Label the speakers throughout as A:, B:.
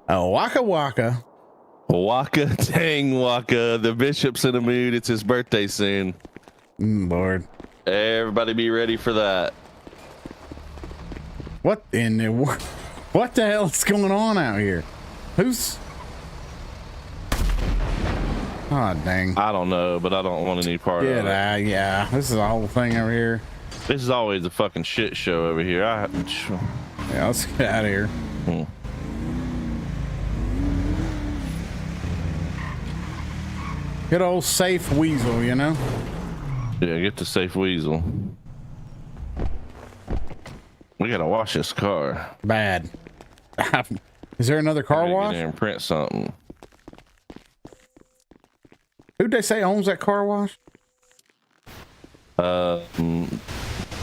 A: Oh, waka waka.
B: Waka dang waka. The bishop's in the mood. It's his birthday soon.
A: Lord.
B: Everybody be ready for that.
A: What in the what the hell is going on out here? Who's... Oh, dang.
B: I don't know, but I don't want any part of it.
A: Yeah, this is a whole thing over here.
B: This is always a fucking shit show over here.
A: Yeah, let's get out of here. Good old safe Weazel, you know?
B: Yeah, get the safe Weazel. We gotta wash this car.
A: Bad. Is there another car wash?
B: Get in and print something.
A: Who'd they say owns that car wash?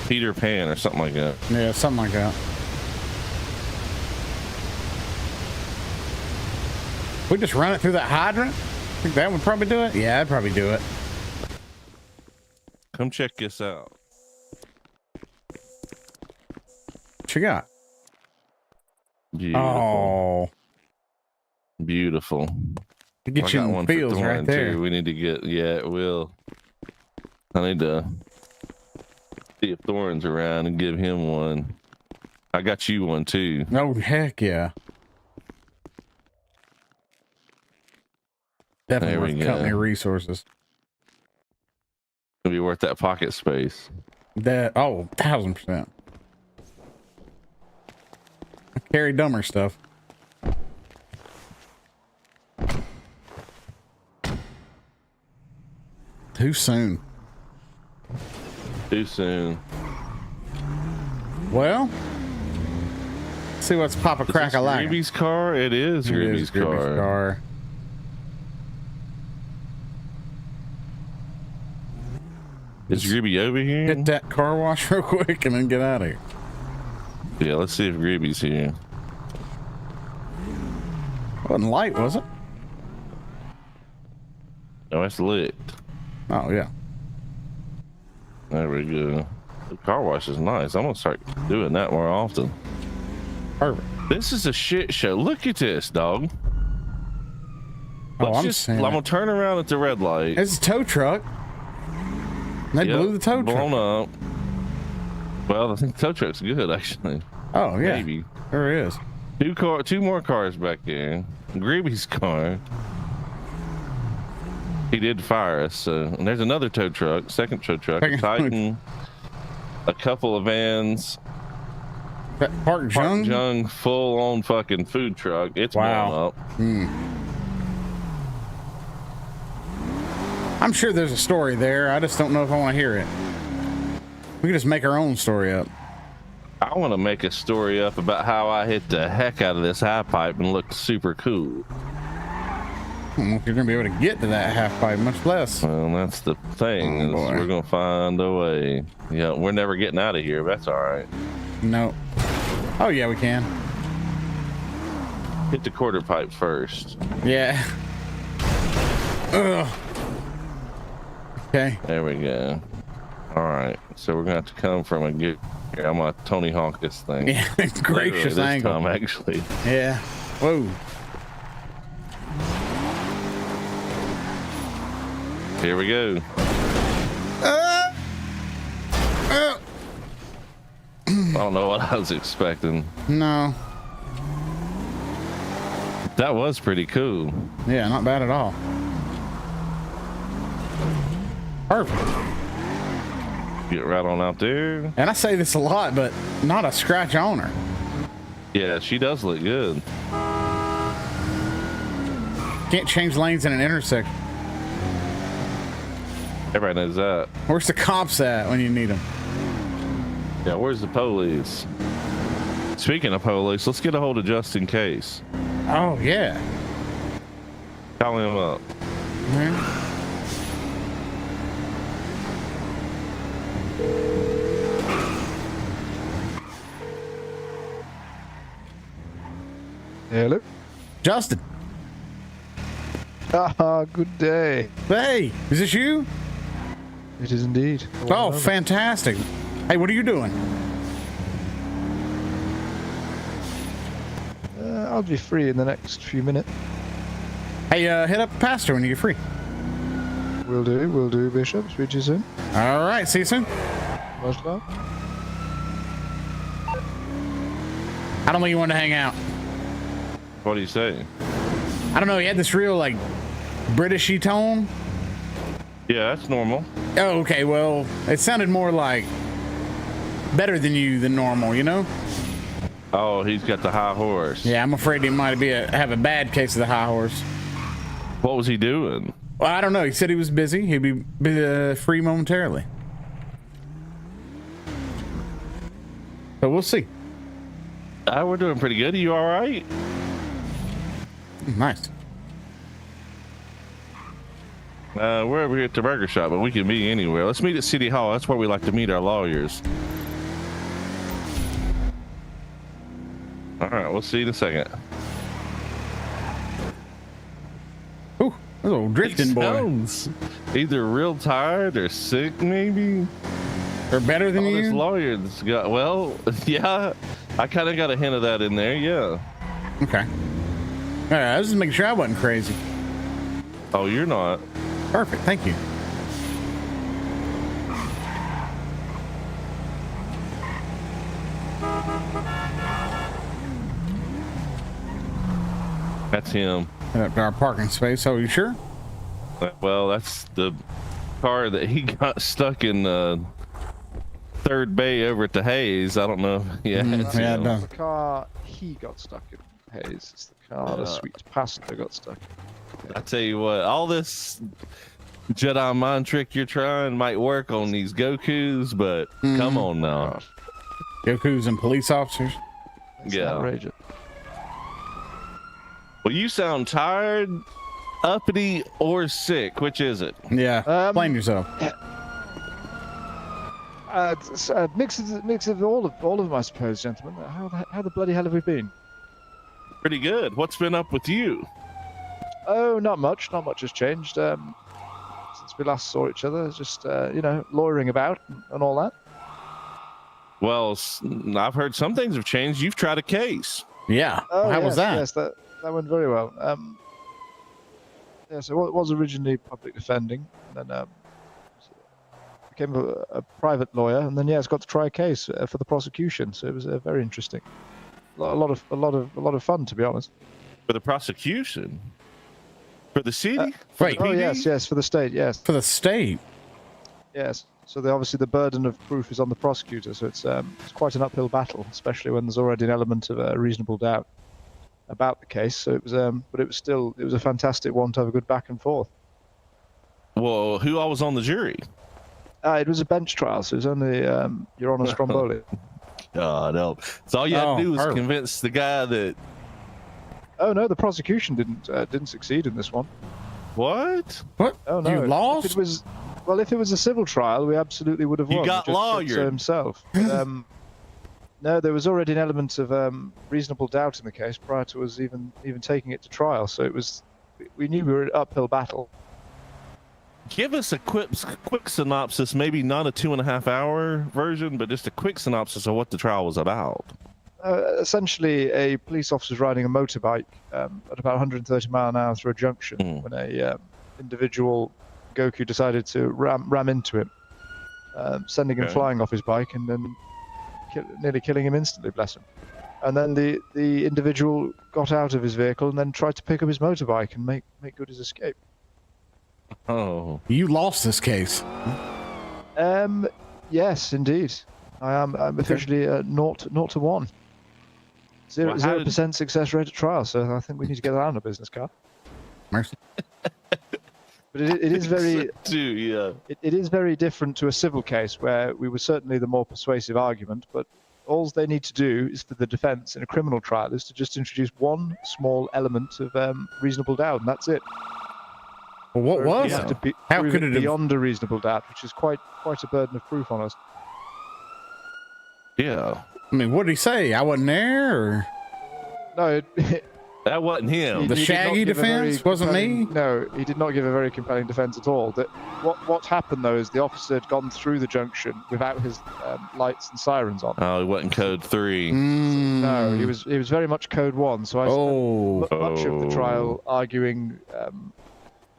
B: Peter Pan or something like that.
A: Yeah, something like that. We just run it through that hydrant? I think that would probably do it. Yeah, I'd probably do it.
B: Come check this out.
A: What you got?
B: Beautiful.
A: Oh,
B: beautiful.
A: Get you one feels right there.
B: Too. We need to get, yeah, it will. I need to see if Thorn's around and give him one. I got you one too.
A: Oh, heck yeah. Definitely worth company resources.
B: It'll be worth that pocket space.
A: That, oh, 1000%. I carry dumber stuff. Too soon.
B: Too soon.
A: Well, let's see what's Papa Crack a like.
B: Greeby's car? It is Greeby's car. Is Greeby over here?
A: Get that car wash real quick and then get out of here.
B: Yeah, let's see if Greeby's here.
A: Wasn't light, was it?
B: No, it's lit.
A: Oh, yeah.
B: There we go. The car wash is nice. I'm gonna start doing that more often.
A: Perfect.
B: This is a shit show. Look at this, dog.
A: I'm
B: gonna turn around at the red light.
A: It's a tow truck. They blew the tow truck.
B: Blown up. Well, I think the tow truck's good, actually.
A: Oh, yeah.
B: Maybe.
A: There is.
B: Two more cars back there. Greeby's car. He did fire us. And there's another tow truck, second tow truck, a Titan, a couple of vans.
A: That Park
B: Jung full on fucking food truck. It's blown up.
A: I'm sure there's a story there. I just don't know if I want to hear it. We can just make our own story up.
B: I want to make a story up about how I hit the heck out of this high pipe and looked super cool.
A: I don't know if you're going to be able to get to that half pipe, much less.
B: Well, that's the thing. We're going to find a way. Yeah, we're never getting out of here. But that's all right.
A: No. Oh, yeah, we can.
B: Hit the quarter pipe first.
A: Yeah. Ugh. Okay.
B: There we go. All right. So we're going to have to come from a good... Here, I'm going to Tony Hawk this thing.
A: Yeah, gracious angle.
B: Time, actually.
A: Yeah. Whoa.
B: Here we go. I don't know what I was expecting.
A: No.
B: That was pretty cool.
A: Yeah, not bad at all. Perfect.
B: Get right on out there.
A: And I say this a lot, but not a scratch on her.
B: Yeah, she does look good.
A: Can't change lanes in an intersection.
B: Everybody knows that.
A: Where's the cops at when you need them?
B: Yeah, where's the police? Speaking of police, let's get a hold of just in case.
A: Oh, yeah.
B: Call him up.
C: Hello?
A: Justin.
C: Ah, good day.
A: Hey, is this you?
C: It is indeed.
A: Oh, fantastic. Hey, what are you doing?
C: I'll be free in the next few minutes.
A: Hey, hit up Pastor when you get free.
C: Will do, Bishop. Speak to you soon.
A: All right, see you soon.
C: Much love.
A: I don't think you wanted to hang out.
B: What do you say?
A: I don't know. He had this real like Britishy tone.
B: Yeah, that's normal.
A: Oh, okay. Well, it sounded more like better than you than normal. You know?
B: Oh, he's got the high horse.
A: Yeah, I'm afraid he might have a bad case of the high horse.
B: What was he doing?
A: Well, I don't know. He said he was busy. He'd be free momentarily. So we'll see.
B: We're doing pretty good. Are you all right?
A: Nice.
B: We're over here at the burger shop, but we can meet anywhere. Let's meet at City Hall. That's where we like to meet our lawyers. All right, we'll see you in a second.
A: Ooh, a little drifting boy.
B: Sounds either real tired or sick, maybe.
A: Or better than
B: This
A: you.
B: lawyer's got, well, yeah, I kind of got a hint of that in there, yeah.
A: Okay. All right, I was just making sure I wasn't crazy.
B: Oh, you're not.
A: Perfect. Thank you.
B: That's him.
A: Up to our parking space. Oh, you sure?
B: Well, that's the car that he got stuck in third bay over at the Hayes. I don't know. Yeah, it's
A: yeah,
B: him.
A: no.
C: The car he got stuck in Hayes. It's the car the sweet passenger got stuck in.
B: I tell you what, all this Jedi mind trick you're trying might work on these Gokus, but come on now.
A: Gokus and police officers.
C: It's
B: Yeah.
C: outrageous.
B: Well, you sound tired, uppity, or sick. Which is it?
A: Yeah. Blame yourself.
C: It's a mix of all of them, I suppose, gentlemen. How the bloody hell have we been?
B: Pretty good. What's been up with you?
C: Oh, not much. Not much has changed since we last saw each other. Just lawyering about and all that.
B: Well, I've heard some things have changed. You've tried a case.
A: Yeah.
C: Oh,
A: How
C: yes,
A: was that?
C: Yes, that went very well. So it was originally public defending, and then became a private lawyer, and then it's got to try a case for the prosecution. So it was very interesting. A lot of fun, to be honest.
B: For the prosecution? For the city?
A: Wait.
C: Oh
B: PD?
C: yes, for the state, yes.
A: For the state.
C: Yes. So obviously the burden of proof is on the prosecutor. So it's quite an uphill battle, especially when there's already an element of reasonable doubt about the case. So it was, but it was a fantastic one to have a good back and forth.
B: Well, who all was on the jury?
C: It was a bench trial, so it was only Your Honor Stromboli.
B: God help. So all you had to do was
A: perfect.
B: convince the guy that.
C: Oh no, the prosecution didn't succeed in this one.
B: What?
A: What?
C: Oh no,
A: You lost?
C: If it was a civil trial, we absolutely would have won.
B: You got
C: The judge said so
B: lawyered.
C: himself. But, no, there was already an element of reasonable doubt in the case prior to us even taking it to trial. So it was, we knew we were in an uphill battle.
B: Give us a quick synopsis, maybe not a 2.5 hour version, but just a quick synopsis of what the trial was about.
C: Essentially, a police officer was riding a motorbike at about 130 mile an hour through a junction when a individual Goku decided to ram into him, sending him flying off his bike and then nearly killing him instantly, bless him. And then the individual got out of his vehicle and then tried to pick up his motorbike and make good his escape.
B: Oh.
A: You lost this case.
C: Yes, indeed. I'm officially 0 to 1.
B: Well, how did-
C: 0% success rate at trial, so I think we need to get that on a business card.
A: Mercy.
C: But it is very
B: Yeah.
C: it is very different to a civil case where we were certainly the more persuasive argument, but all they need to do is for the defense in a criminal trial is to just introduce one small element of reasonable doubt, and that's it.
A: Well, what was
C: You
A: it?
C: have to
A: How
C: prove
A: could it have?
C: beyond a reasonable doubt, which is quite a burden of proof on us.
B: Yeah.
A: I mean, what did he say? I wasn't there, or
C: No,
B: That wasn't him.
A: The
C: He did not
A: Shaggy
C: give a very
A: defense wasn't me.
C: compelling- No, he did not give a very compelling defense at all. That what happened though is the officer had gone through the junction without his lights and sirens on.
B: Oh, he wasn't code 3.
C: No, he was very much code 1. So I spent much of the
B: Oh.
C: trial arguing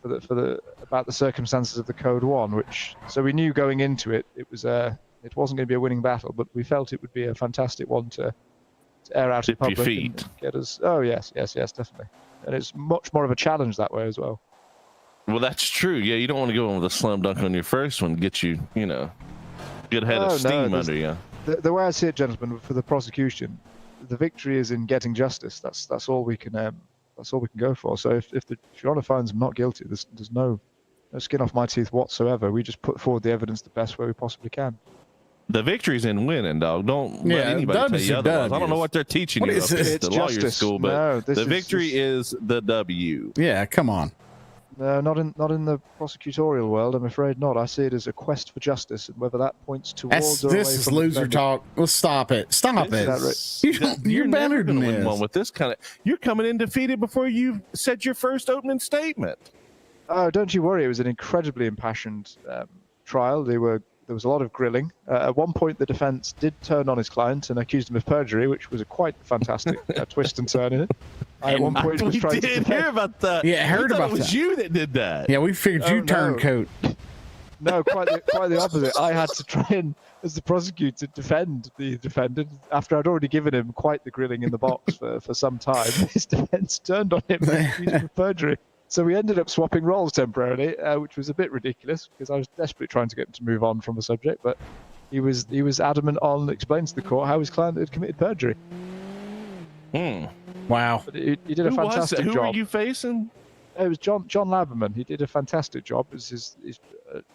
C: about the circumstances of the code 1, which so we knew going into it it wasn't going to be a winning battle, but we felt it would be a fantastic one to air out in
B: Dip your
C: public
B: feet.
C: and get us. Oh yes, definitely, and it's much more of a challenge that way as well.
B: Well, that's true. Yeah, you don't want to go in with a slam dunk on your first one. Get you, good head
C: Oh,
B: of
C: no,
B: steam
C: there's-
B: under you.
C: The way I see it, gentlemen, for the prosecution, the victory is in getting justice. That's all we can go for. So if Your Honour finds him not guilty, there's no skin off my teeth whatsoever. We just put forward the evidence the best way we possibly can.
B: The victory's in winning, dog. Don't let anybody tell
A: W's
B: you
A: are
B: otherwise. I don't know
A: W's.
B: what they're teaching
A: What
B: you
A: is
B: up
A: this?
B: at
C: It's
B: the lawyer
C: justice.
B: school, but
C: No, this
B: the
C: is
B: victory
C: just-
B: is the W.
A: Yeah, come on.
C: No, not in the prosecutorial world. I'm afraid not. I see it as a quest for justice, and whether that points towards or away
A: This is
C: from the
A: loser
C: defendant.
A: talk. Well, stop it. Stop
B: This
A: it.
B: is-
A: You're
B: never
A: better than
B: gonna win
A: this.
B: one with this kind of. You're coming in defeated before you said your first opening statement.
C: Oh, don't you worry. It was an incredibly impassioned trial. There was a lot of grilling. At one point, the defence did turn on his client and accused him of perjury, which was a quite fantastic twist and turn in it. I, at one point, was
B: We
C: trying to
B: did
C: defend.
B: hear about that.
A: Yeah, I heard
B: We thought
A: about
B: it was
A: that.
B: you that did that.
A: Yeah, we figured
C: Oh,
A: you
C: no.
A: turncoat.
C: No, quite the opposite. I had to try and, as the prosecutor, defend the defendant after I'd already given him quite the grilling in the box for some time. His defence turned on him and accused him of perjury. So we ended up swapping roles temporarily, which was a bit ridiculous because I was desperately trying to get him to move on from the subject, but he was adamant on explaining to the court how his client had committed perjury.
A: Wow.
C: But he did a
B: Who was
C: fantastic
B: that? Who
C: job.
B: were you facing?
C: It was John Laberman. He did a fantastic job. It was his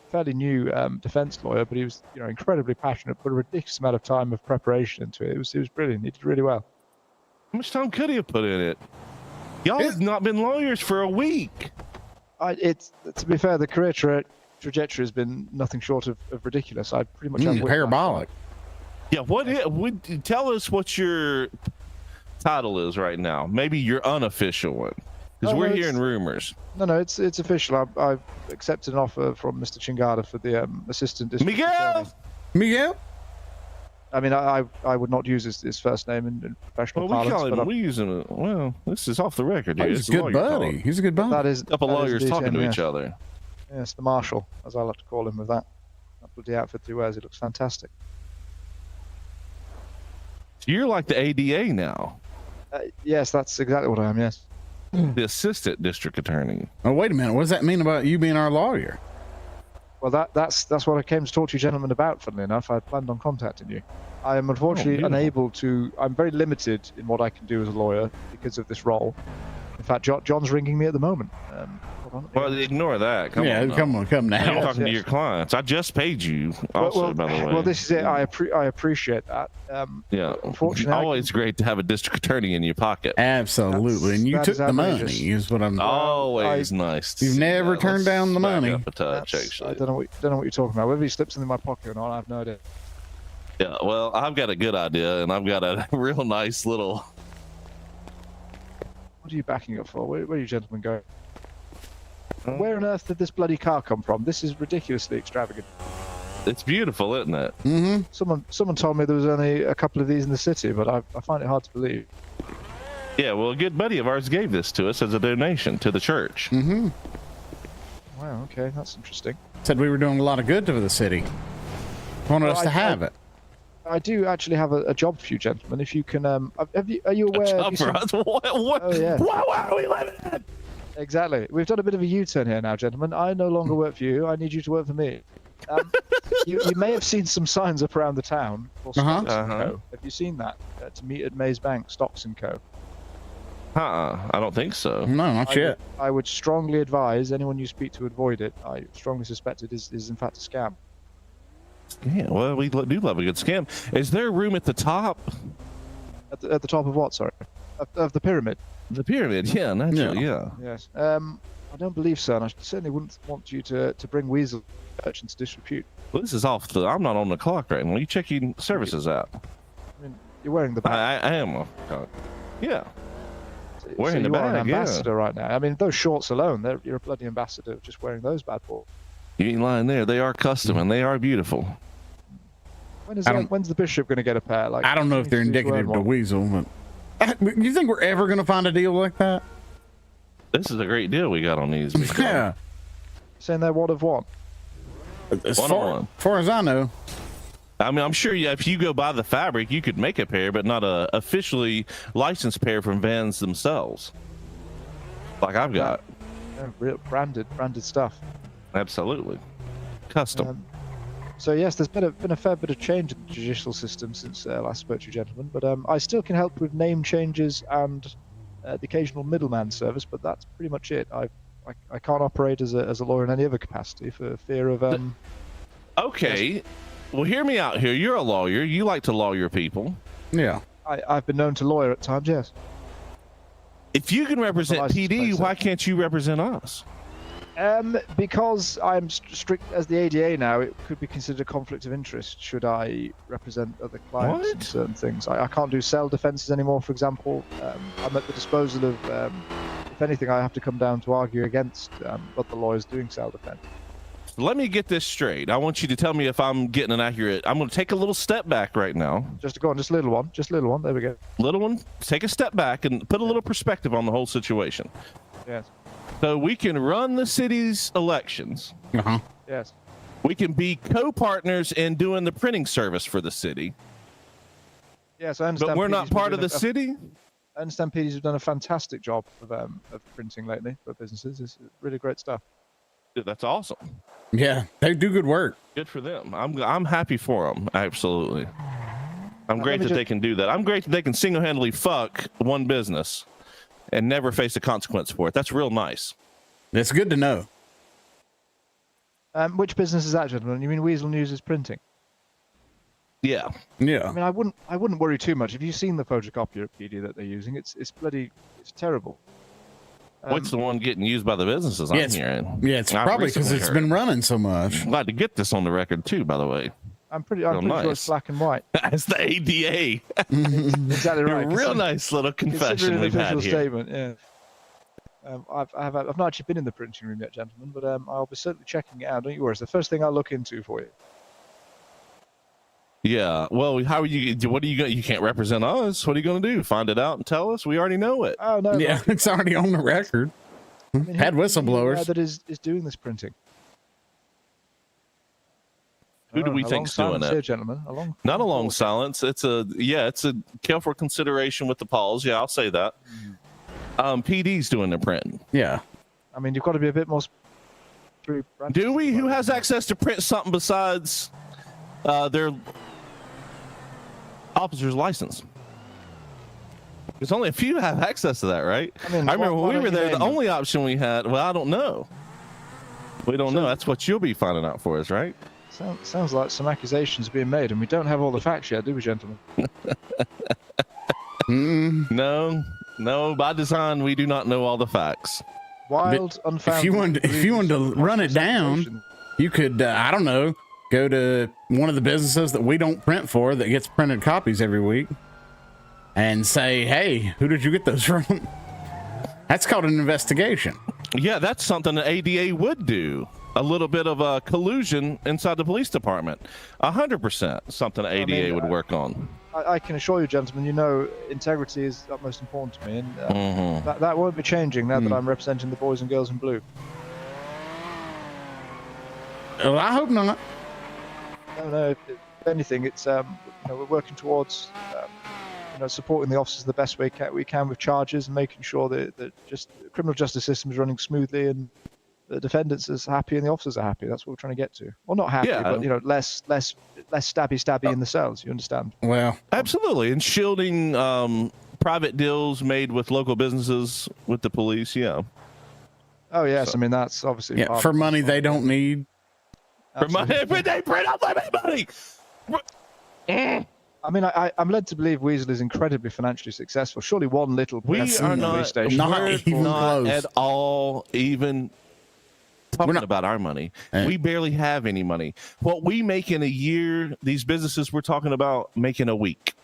C: fairly new defence lawyer, but he was incredibly passionate. Put a ridiculous amount of time of preparation into it. It was brilliant. He did really well.
B: How much time could he have put in it? Y'all have not been lawyers for a week.
C: To be fair, the career trajectory has been nothing short of ridiculous. I pretty much have
A: Parabolic.
B: Yeah, would tell us what your title is right now? Maybe your unofficial one, because
C: Oh,
B: we're
C: no,
B: hearing
C: it's-
B: rumors.
C: No, it's official. I've accepted an offer from Mr. Chingada for the assistant district
B: Miguel.
C: attorney.
A: Miguel?
C: I mean, I would not use his first name in professional
B: Well, we
C: parlance,
B: call
C: but
B: him. We use him. Well, this is off the record.
A: Oh,
B: Here.
A: he's
B: It's
A: a good
B: lawyer talk.
A: buddy. He's a good buddy.
C: that is
B: A couple
C: that is
B: lawyers
C: indeed
B: talking
C: him,
B: to
C: yes.
B: each other.
C: Yes, the marshal, as I like to call him, with that bloody outfit he wears. It looks fantastic.
B: You're like the ADA now,
C: Yes, that's exactly what I am. Yes.
B: the assistant district attorney.
A: Oh, wait a minute. What does that mean about you being our lawyer?
C: Well, that's what I came to talk to you gentlemen about. Funnily enough, I planned on contacting you. I am unfortunately
B: beautiful.
C: unable to. I'm very limited in what I can do as a lawyer because of this role. In fact, John's ringing me at the moment. Hold on.
B: Well, ignore that. Come on.
A: Come
B: You're
A: now.
B: talking to
C: yes.
B: your clients. I just paid you. Also, by the way.
C: well, this is it. I appreciate that.
B: Yeah.
C: Unfortunately,
B: Always great to have a district attorney in your pocket.
A: Absolutely. And you
C: that
A: took
C: is
A: the
C: outrageous.
A: money, is what I'm.
B: Always nice. to
A: You've
B: see
A: never
B: that.
A: turned
B: Let's
A: down the
B: back
A: money.
B: up a touch,
C: I
B: actually.
C: don't know what you're talking about. Whether he slips something in my pocket or not, I have no idea.
B: Yeah, well, I've got a good idea, and I've got a real nice little.
C: What are you backing up for? Where are you gentlemen going? Where on earth did this bloody car come from? This is ridiculously extravagant.
B: It's beautiful, isn't it?
C: Someone told me there was only a couple of these in the city, but I find it hard to believe.
B: Yeah, well, a good buddy of ours gave this to us as a donation to the church.
C: Wow, okay, that's interesting.
A: Said we were doing a lot of good to the city. Wanted us to have it.
C: I do actually have a job for you, gentlemen. If you can, are you aware? have you
B: For us, what?
C: Oh, yeah.
B: What are we living in?
C: Exactly. We've done a bit of a U-turn here now, gentlemen. I no longer work for you. I need you to work for me. You may have seen some signs up around the town for Stocks and Co. Have you seen that? To meet at Maze Bank, Stocks and Co.
B: I don't think so.
A: No, not yet.
C: I would strongly advise anyone you speak to avoid it. I strongly suspect it is in fact a scam.
B: Yeah, well, we do love a good scam. Is there room at the top?
C: At the top of what? Sorry, of the pyramid.
B: The pyramid, yeah, naturally, yeah.
C: Yes. I don't believe so, and I certainly wouldn't want you to bring Weazel into disrepute.
B: Well, this is off the. I'm not on the clock right now. Are you checking services out?
C: I mean, you're wearing the badge.
B: I am. Yeah. Wearing the
C: you are an
B: bag, yeah.
C: ambassador right now. I mean, those shorts alone, you're a bloody ambassador just wearing those bad boys.
B: You ain't lying there. They are custom and they are beautiful.
C: When's the bishop going to get a pair? Like,
A: I don't know if they're indicative to Weazel, but you think we're ever going to find a deal like that?
B: This is a great deal we got on these.
A: Yeah.
C: Saying they're one of one.
A: As
B: One-on-one.
A: far as I know.
B: I mean, I'm sure if you go buy the fabric, you could make a pair, but not a officially licensed pair from Vans themselves. Like I've got.
C: Yeah, real branded stuff.
B: Absolutely. Custom.
C: So yes, there's been a fair bit of change in the judicial system since last spoke to you, gentlemen. But I still can help with name changes and the occasional middleman service. But that's pretty much it. I can't operate as a lawyer in any other capacity for fear of.
B: Okay.
C: Yes.
B: Well, hear me out here. You're a lawyer. You like to lawyer people.
A: Yeah.
C: I've been known to lawyer at times. Yes.
B: If you can represent PD, why can't you represent us?
C: Because I'm strict as the ADA now, it could be considered a conflict of interest should I represent other clients in certain things. I can't do cell defenses anymore, for example. I'm at the disposal of, if anything, I have to come down to argue against other lawyers doing cell defense.
B: Let me get this straight. I want you to tell me if I'm getting an accurate. I'm going to take a little step back right now.
C: Just a little one. There we go.
B: Little one, take a step back and put a little perspective on the whole situation.
C: Yes.
B: So we can run the city's elections.
A: Uh-huh.
C: Yes.
B: We can be co-partners in doing the printing service for the city.
C: Yes, I understand.
B: But we're not part of the city?
C: I understand PDs have done a fantastic job of printing lately for businesses. It's really great stuff.
B: Dude, that's awesome.
A: Yeah, they do good work.
B: Good for them. I'm happy for them. Absolutely. I'm great that they can do that. I'm great that they can single-handedly fuck one business and never face a consequence for it. That's real nice.
A: It's good to know.
C: Which business is that, gentlemen? You mean Weazel News is printing?
B: Yeah.
A: Yeah.
C: I mean, I wouldn't worry too much. Have you seen the photocopier PD that they're using? It's terrible.
B: What's the one getting used by the businesses? I'm hearing.
A: Yeah, it's probably because it's been running so much.
B: I'm glad to get this on the record too, by the way.
C: I'm pretty sure it's black and white.
B: It's the ADA.
C: Exactly right.
B: A real nice little confession we've had here.
C: Statement, yeah. I've not actually been in the printing room yet, gentlemen, but I'll be certainly checking it out. Don't you worry. It's the first thing I'll look into for you.
B: Yeah. Well, how are you? What are you going? You can't represent us. What are you going to do? Find it out and tell us? We already know it.
C: Oh no.
A: Yeah, it's already on the record. I mean, had whistleblowers.
C: That is doing this printing.
B: Who do we think's doing it?
C: Here, gentlemen.
B: Not a long silence. It's a careful consideration with the Pauls. Yeah, I'll say that. PD's doing the printing.
A: Yeah.
C: I mean, you've got to be a bit more.
B: Do we? Who has access to print something besides their officer's license? There's only a few have access to that, right? I remember when we were there, the only option we had. Well, I don't know. We don't know. That's what you'll be finding out for us, right?
C: Sounds like some accusations are being made, and we don't have all the facts yet, do we, gentlemen?
B: No. By design, we do not know all the facts.
C: Wild, unfounded.
A: If you wanted to run it down, you could. I don't know. Go to one of the businesses that we don't print for that gets printed copies every week, and say, "Hey, who did you get those from?" That's called an investigation. Yeah,
B: that's something the ADA would do. A little bit of a collusion inside the police department. 100% something the ADA would work on.
C: I can assure you, gentlemen, you know integrity is utmost important to me, and that won't be changing now that I'm representing the boys and girls in blue.
A: Well, I hope not.
C: No. If anything, it's we're working towards supporting the officers the best way we can with charges and making sure that just the criminal justice system is running smoothly and the defendants is happy and the officers are happy. That's what we're trying to get to. Well, not happy, but less stabby in the cells. You understand?
A: Well,
B: absolutely. And shielding private deals made with local businesses with the police. Yeah.
C: Oh yes, I mean that's obviously
A: for money they don't need.
B: For money, but they print out money.
C: I mean, I'm led to believe Weazel is incredibly financially successful. Surely one little
B: we are not at all even talking about our money. We barely have any money. What we make in a year, these businesses we're talking about make in a week.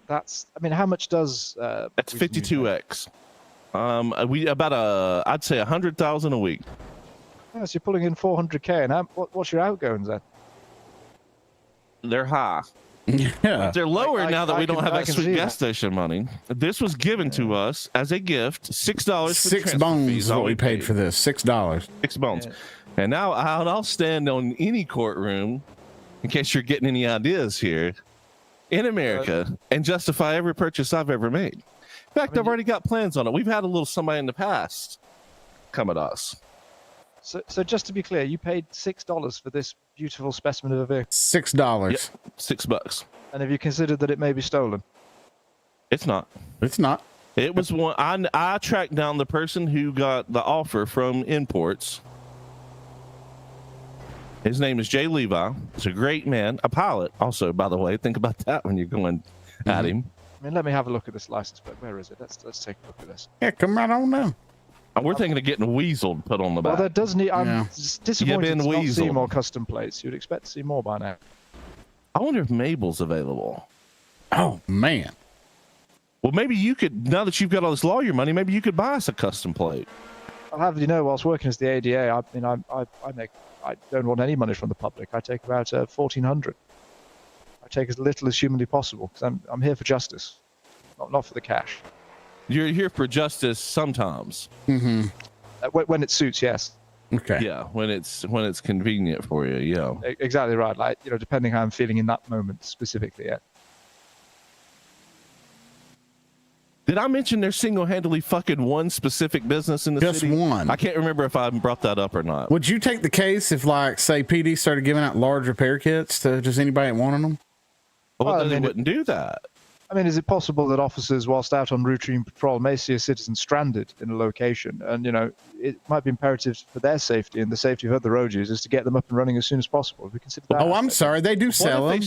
C: That's. I mean, how much does?
B: That's 52x. I'd say 100,000 a week.
C: Yeah, so you're pulling in 400k, and what's your outgoings then?
B: They're high.
A: Yeah.
B: They're lower now that we don't have that sweet gas
C: that.
B: station money. This was given to us as a gift. $6.
A: Six bones is what we paid for this. $6.
B: 6 bones.
C: Yeah.
B: And now I'll stand on any courtroom, in case you're getting any ideas here, in America, and justify every purchase I've ever made. In fact, I've already got plans on it. We've had a little somebody in the past come at us.
C: So just to be clear, you paid $6 for this beautiful specimen of a vehicle.
A: $6.
B: Yep, $6.
C: And have you considered that it may be stolen?
B: It's not.
A: It's not.
B: It was one. I tracked down the person who got the offer from imports. His name is Jay Levi. He's a great man, a pilot also, by the way. Think about that when you're going at him.
C: I mean, let me have a look at this license plate. Where is it? Let's take a look at this.
A: Yeah, come right on now.
B: We're thinking of getting Weazel put on the back.
C: Well, there does need. I'm
A: Yeah.
C: disappointed to not see
B: Weazel.
C: more custom plates. You'd expect to see more by now.
B: I wonder if Mabel's available.
A: Oh, man.
B: Well, maybe you could, now that you've got all this lawyer money, maybe you could buy us a custom plate.
C: I'll have you know, whilst working as the ADA, I don't want any money from the public. I take about $1,400. I take as little as humanly possible because I'm here for justice, not for the cash.
B: You're here for justice sometimes.
A: Mm-hmm.
C: When it suits, yes.
A: Okay.
B: Yeah, when it's convenient for you. Yeah.
C: Exactly right. Like, you know, depending how I'm feeling in that moment specifically. Yeah.
B: Did I mention there's single-handedly fucking one specific business in the
A: Just
B: city?
A: one.
B: I can't remember if I brought that up or not.
A: Would you take the case if, like, say, PD started giving out large repair kits to just anybody that wanted them?
B: Well, they wouldn't do that.
C: I mean, is it possible that officers, whilst out on routine patrol, may see a citizen stranded in a location? And, you know, it might be imperative for their safety and the safety of other road users to get them up and running as soon as possible. We consider that.
A: Oh, I'm sorry. They do sell them.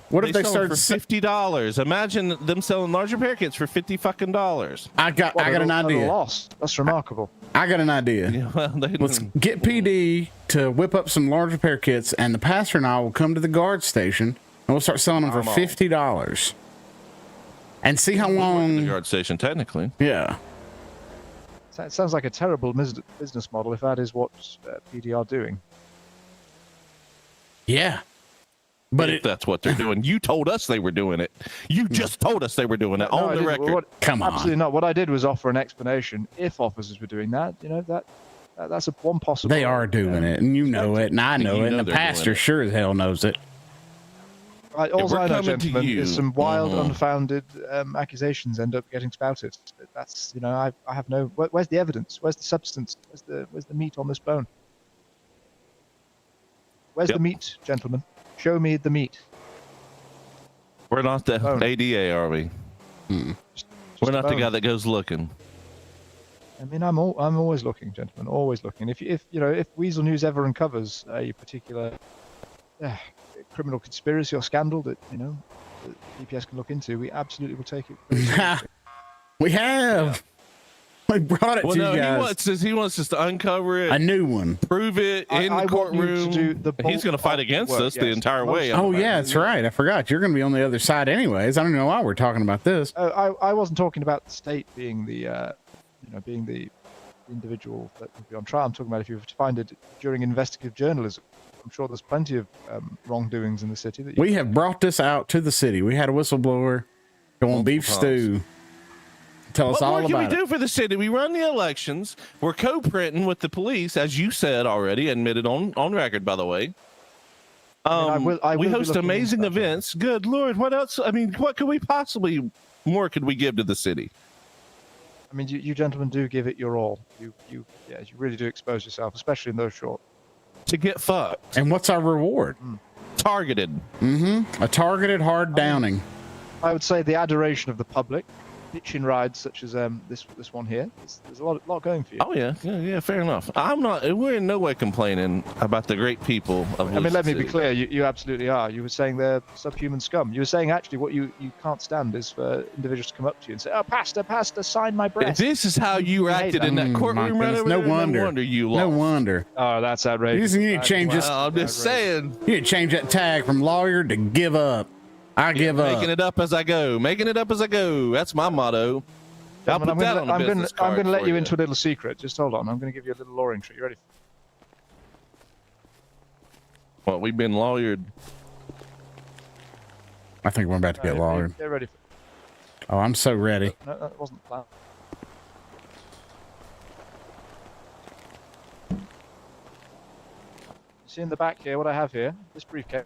A: What if they
B: sell
A: start
B: for $50? Imagine them selling large repair kits for $50 fucking dollars.
A: I got an idea.
C: Loss. That's remarkable.
A: I got an idea.
B: Yeah, well,
A: Let's get PD to whip up some large repair kits, and the pastor and I will come to the guard station, and we'll start selling them for $50. And see how long.
B: The guard station, technically.
A: Yeah.
C: It sounds like a terrible business model if that is what PD are doing.
A: Yeah. But
B: if that's what they're doing. You told us they were doing it. You just told us they were doing it on the record.
A: Come on.
C: Absolutely not. What I did was offer an explanation. If officers were doing that, you know, that's one possible.
A: They are doing it, and you know it, and I know it, and the pastor sure as hell knows it.
C: All I know, gentlemen, is some wild, unfounded accusations end up getting spouted. That's, you know, I have no. Where's the evidence? Where's the substance? Where's the meat on this bone? Where's the meat, gentlemen? Show me the meat.
B: We're not the ADA, are we?
C: Just
B: We're not the guy that goes looking.
C: I mean, I'm always looking, gentlemen, always looking. If you know, if Weazel News ever uncovers a particular criminal conspiracy or scandal that, you know, the DPS can look into, we absolutely will take it.
A: We have. We brought it to you guys.
B: He wants us to uncover it.
A: A new one.
B: Prove it in the courtroom. He's going to fight against us the entire way.
A: Oh, yeah, that's right. I forgot. You're going to be on the other side anyways. I don't know why we're talking about this.
C: I wasn't talking about the state being the, being the individual that would be on trial. I'm talking about if you were to find it during investigative journalism. I'm sure there's plenty of wrongdoings in the city.
A: We have brought this out to the city. We had a whistleblower go on Beef Stew. Tell us all about it.
B: What more can we do for the city? We run the elections. We're co-printing with the police, as you said already, admitted on record, by the way. We host amazing events. Good Lord, what else? I mean, what could we possibly more could we give to the city?
C: I mean, you gentlemen do give it your all. You really do expose yourself, especially in those short.
B: To get fucked.
A: And what's our reward?
B: Targeted.
A: A targeted hard downing.
C: I would say the adoration of the public. Pitching rides such as this one here. There's a lot going for you.
B: Oh yeah, fair enough. We're in no way complaining about the great people of Lucid.
C: I mean, let me be clear. You absolutely are. You were saying they're subhuman scum. You were saying actually what you can't stand is for individuals to come up to you and say, "Oh, pastor, sign my breast."
B: This is how you acted in that courtroom right over there. No wonder you lost.
A: No wonder.
C: Oh, that's outrageous.
A: You need to change this.
B: I'm just saying.
A: You need to change that tag from lawyer to give up. I give up.
B: Making it up as I go. Making it up as I go. That's my motto.
C: I'm going to let you into a little secret. Just hold on. I'm going to give you a little lawyering trick. You ready?
B: Well, we've been lawyered.
A: I think we're about to get lawyered.
C: Get ready.
A: Oh, I'm so ready.
C: No, that wasn't planned. See in the back here what I have here? This briefcase.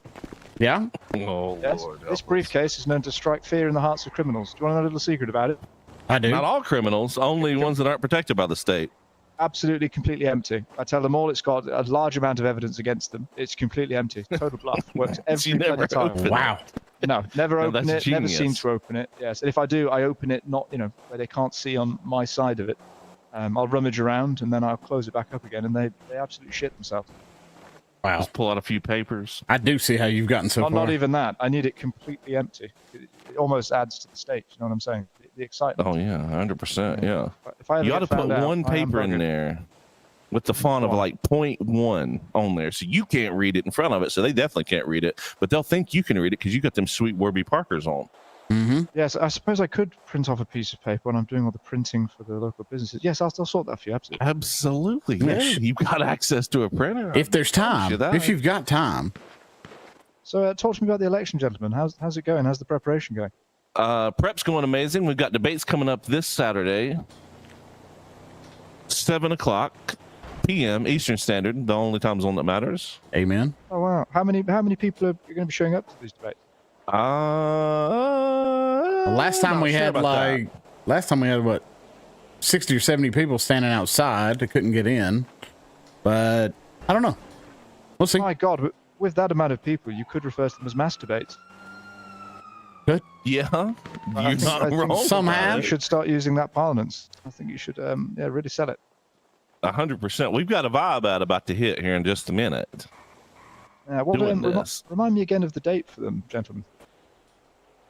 A: Yeah?
B: Oh,
C: yes.
B: Lord.
C: This briefcase is known to strike fear in the hearts of criminals. Do you want to know a little secret about it?
A: I do.
B: Not all criminals, only ones that aren't protected by the state.
C: Absolutely, completely empty. I tell them all it's got a large amount of evidence against them. It's completely empty. Total bluff. Works every bloody time.
A: Wow.
C: No, never open it. Never
B: genius.
C: seem to open it. Yes, and if I do, I open it not, where they can't see on my side of it. I'll rummage around and then I'll close it back up again, and they absolutely shit themselves.
A: Wow.
B: Just pull out a few papers.
A: I do see how you've gotten so far.
C: Not even that. I need it completely empty. It almost adds to the stakes. You know what I'm saying? The excitement.
B: Oh yeah, 100%. Yeah.
C: If I ever
B: You ought to
C: get
B: put
C: found out,
B: one
C: I am
B: paper in
C: buggered.
B: there with the font of like 0.1 on there, so you can't read it in front of it. So they definitely can't read it, but they'll think you can read it because you got them sweet Warby Parkers on.
A: Mm-hmm.
C: Yes, I suppose I could print off a piece of paper when I'm doing all the printing for the local businesses. Yes, I'll sort that for you. Absolutely.
B: Absolutely. Yeah.
A: Yes.
B: You've got access to a printer.
A: If there's time,
B: you that.
A: if you've got time.
C: So talk to me about the election, gentlemen. How's it going? How's the preparation going?
B: Prep's going amazing. We've got debates coming up this Saturday, 7:00 p.m. Eastern Standard, the only time zone that matters.
A: Amen.
C: Oh wow! How many people are going to be showing up to these debates?
A: Last time we had what, 60 or 70 people standing outside that couldn't get in, but I don't know. We'll see.
C: My God, with that amount of people, you could refer to them as mass debates.
A: Good.
B: Yeah,
C: I
B: you're not
C: think
B: wrong.
A: somehow
C: you should start using that parlance. I think you should, really sell it.
B: 100%. We've got a vibe about to hit here in just a minute. Doing this.
C: Remind me again of the date for them, gentlemen.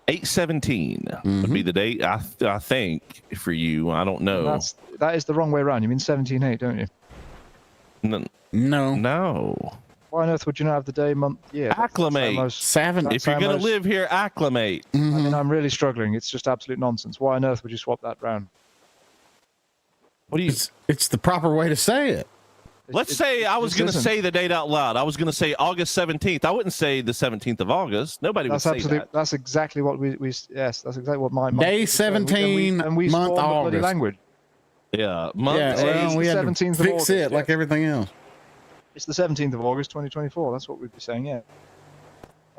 B: 8/17 would be the date. I think for you. I don't know.
C: That is the wrong way around. You mean 17/8, don't you?
B: No.
C: Why on earth would you not have the day, month, year?
B: Acclimate. If you're gonna live here, acclimate.
C: I mean, I'm really struggling. It's just absolute nonsense. Why on earth would you swap that round?
B: What do you?
A: It's the proper way to say it.
B: Let's say I was going to say the date out loud. I was going to say August 17th. I wouldn't say the 17th of August. Nobody would say that.
C: That's exactly what yes, that's exactly what my
A: Day 17,
C: and we
A: month
C: spawned the bloody
A: August.
C: language.
B: Yeah, month.
A: Yeah, well, we had to
C: 17th of
A: fix
C: August,
A: it like
C: yes.
A: everything else.
C: It's the 17th of August, 2024. That's what we'd be saying, yeah.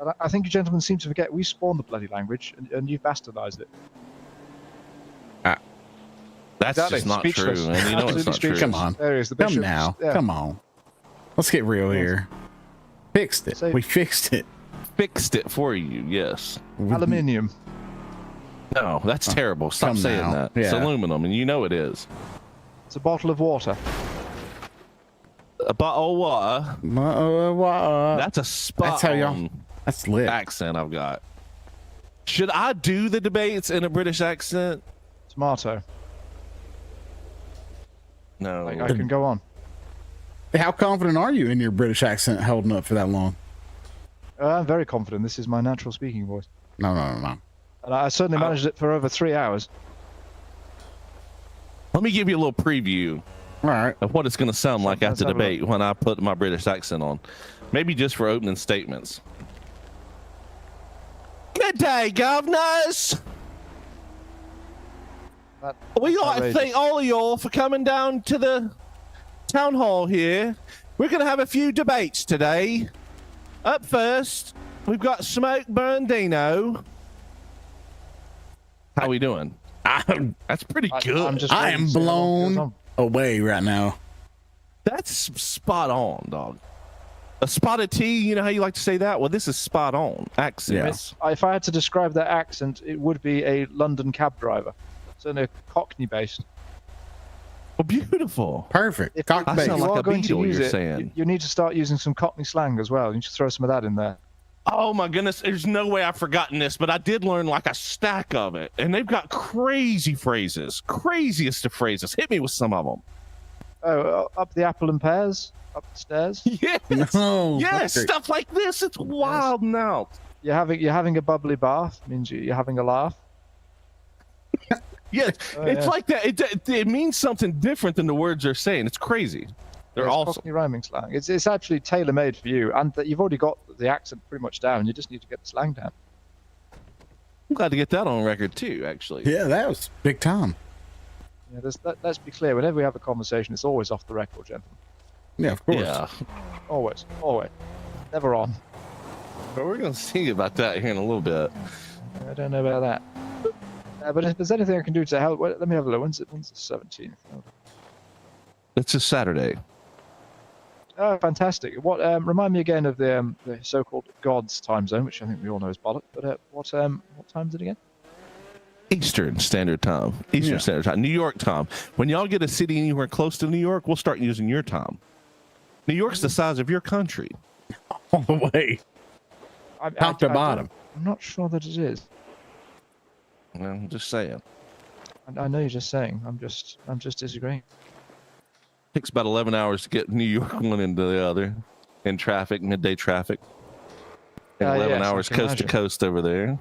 C: And I think you gentlemen seem to forget we spawned the bloody language, and you've bastardized it.
B: That's just not
C: Speechless.
B: true. And you know it's not true.
A: Come on.
C: There he is, the
A: Come
C: bishop.
A: now.
C: Yeah.
A: Come on. Let's get real here. Fixed it. We fixed it.
B: Fixed it for you, yes.
C: Aluminium.
B: No, that's terrible. Stop
A: come
B: saying
A: now.
B: that.
A: Yeah.
B: It's aluminum, and you know it is.
C: It's a bottle of water.
B: A bottle of water. That's a spot
A: That's how y'all. That's lit.
B: accent I've got. Should I do the debates in a British accent?
C: Tomato.
B: No.
C: I can go on.
A: How confident are you in your British accent holding up for that long?
C: I'm very confident. This is my natural speaking voice.
A: No.
C: And I certainly managed it for over 3 hours.
B: Let me give you a little preview
A: All right.
B: of what it's going to sound like
C: Let's
B: after
C: have a
B: debate when I put my British accent on. Maybe just for opening statements. Good day, governors. We'd like to thank all of y'all for coming down to the town hall here. We're going to have a few debates today. Up first, we've got Smoke Burndino. How we doing? That's pretty good.
A: I am blown away right now.
B: That's spot on, dog. A spotted T, you know how you like to say that? Well, this is spot on. Accents.
C: Yeah. If I had to describe that accent, it would be a London cab driver. Certainly Cockney based.
B: Well, beautiful.
A: Perfect.
C: If
A: Cockney.
B: I sound like a
C: going to
B: Beatle,
C: use
B: you're
C: it,
B: saying.
C: you need to start using some Cockney slang as well. You need to throw some of that in there.
B: Oh my goodness, there's no way I've forgotten this, but I did learn like a stack of it. And they've got crazy phrases. Craziest of phrases. Hit me with some of them.
C: Oh, up the apple and pears, up the stairs.
B: Yes.
A: No.
B: Yes, stuff like this. It's wild now.
C: You're having a bubbly bath means you're having a laugh.
B: Yes, it's like that. It means something different than the words they're saying. It's crazy. They're awesome.
C: Cockney rhyming slang. It's actually tailor made for you, and that you've already got the accent pretty much down. You just need to get the slang down.
B: I'm glad to get that on record too. Actually.
A: Yeah, that was big time.
C: Yeah, let's be clear. Whenever we have a conversation, it's always off the record, gentlemen.
A: Yeah, of course.
B: Yeah.
C: Always, never on.
B: But we're gonna see about that here in a little bit.
C: I don't know about that. But if there's anything I can do to help, let me have a look. When's the 17th?
B: It's a Saturday.
C: Oh, fantastic! What? Remind me again of the so-called God's time zone, which I think we all know is bollock. But what time is it again?
B: Eastern Standard Time. Eastern Standard Time. New York time. When y'all get a city anywhere close to New York, we'll start using your time. New York's the size of your country.
A: All the way. Top to bottom.
C: I'm not sure that it is.
B: Well, I'm just saying.
C: I know you're just saying. I'm just disagreeing.
B: Takes about 11 hours to get New York one into the other in traffic, midday traffic. And 11 hours coast to coast over there.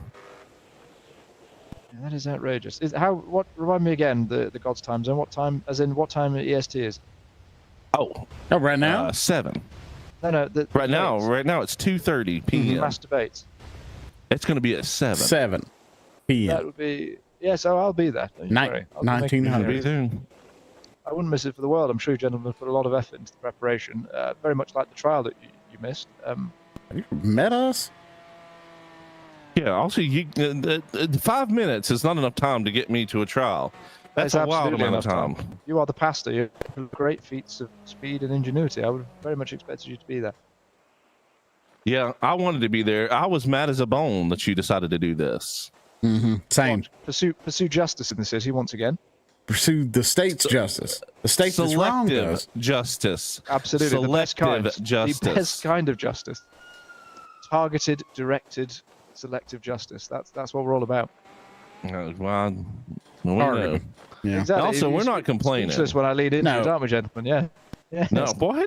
C: Yeah, that is outrageous. Remind me again, the God's time zone. What time, as in what time EST is?
B: Oh,
A: right now?
B: 7.
C: No.
B: Right now it's 2:30 p.m.
C: Mass debates.
B: It's going to be at 7.
A: 7 p.m.
C: That would be I'll be there.
A: 1900.
C: I wouldn't miss it for the world. I'm sure you gentlemen put a lot of effort into the preparation. Very much like the trial that you missed.
A: Have you met us?
B: Yeah. Also, 5 minutes is not enough time to get me to a trial. That's a wild amount of time.
C: You are the pastor. You have great feats of speed and ingenuity. I would have very much expected you to be there.
B: Yeah, I wanted to be there. I was mad as a bone that you decided to do this.
A: Mm-hmm. Same.
C: Pursue justice in the city once again.
A: Pursue the state's justice. The state that's wrong does.
B: Justice.
C: Absolutely.
B: Selective justice.
C: The best kind of justice. Targeted, directed, selective justice. That's what we're all about.
B: Well, we know.
A: Yeah.
C: Exactly.
B: Also, we're not complaining.
C: Speechless when I lead into it, aren't we, gentlemen? Yeah.
B: No, boy,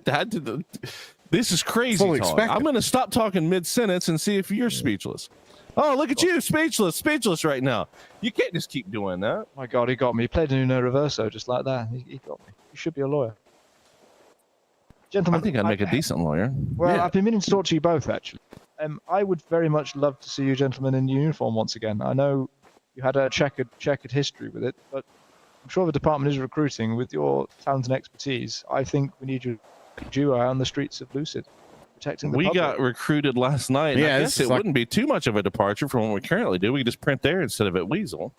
B: this is crazy talk. I'm going to stop talking mid-sentence and see if you're speechless. Oh, look at you, speechless right now. You can't just keep doing that.
C: My God, he got me. He played an Uno Reverso just like that. He got me. You should be a lawyer. Gentlemen,
B: I think I'd make a decent lawyer.
C: Well, I've been meaning to talk to you both, actually. I would very much love to see you gentlemen in uniform once again. I know you had a checkered history with it, but I'm sure the department is recruiting. With your talent and expertise, I think we need you out on the streets of Lucid, protecting the public.
B: We got recruited last night. Yeah, I guess it wouldn't be too much of a departure from what we currently do. We just print there instead of at Weazel.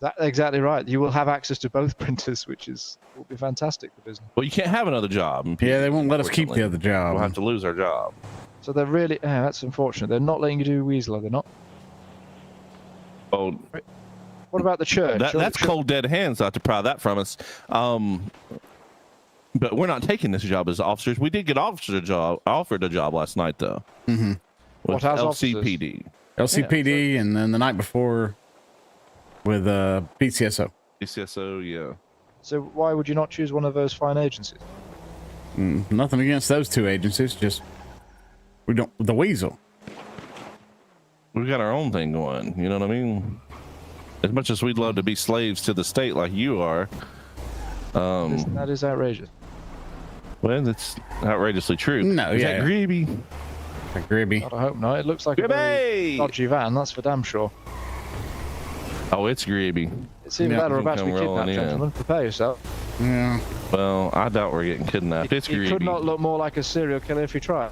C: That's exactly right. You will have access to both printers, which will be fantastic for business.
B: Well, you can't have another job.
A: Yeah, they won't let us keep the other job.
B: We'll have to lose our job.
C: So they're really, that's unfortunate. They're not letting you do Weazel, are they not?
B: Oh,
C: what about the church?
B: That's cold dead hands not to pry that from us. But we're not taking this job as officers. We did get offered a job last night, though.
A: Mm-hmm.
B: With LCPD.
A: LCPD, and then the night before with BCSO.
B: BCSO, yeah.
C: So why would you not choose one of those fine agencies?
A: Nothing against those two agencies, just we don't. The Weazel.
B: We got our own thing going. You know what I mean? As much as we'd love to be slaves to the state like you are.
C: That is outrageous.
B: Well, that's outrageously true.
A: No,
B: is that Gribby?
A: Gribby.
C: God, I hope not. It looks like a very dodgy van, that's for damn sure.
B: Oh, it's Gribby.
C: It's even better about to be kidnapped, gentlemen. Prepare yourself.
A: Yeah.
B: Well, I doubt we're getting kidnapped. It's Gribby.
C: He could not look more like a serial killer if he tried.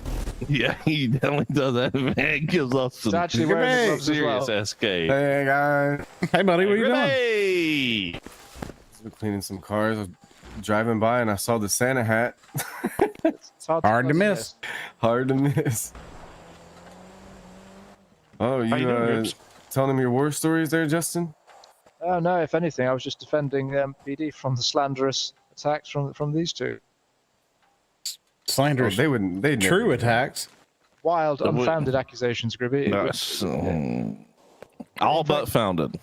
B: Yeah, he definitely does that. Man, gives off some
C: actually wearing the gloves
B: serious
C: as well.
B: SK.
A: Hey, guys. Hey, buddy, what are you doing?
B: Hey!
D: Cleaning some cars. I was driving by and I saw the Santa hat.
C: It's
A: hard to miss.
D: Hard to miss. Oh, you telling him your war stories there, Justin?
C: Oh no, if anything, I was just defending PD from the slanderous attacks from these two.
A: Slanderous.
D: They'd
A: true attacks.
C: Wild, unfounded accusations, Gribby.
B: All but founded.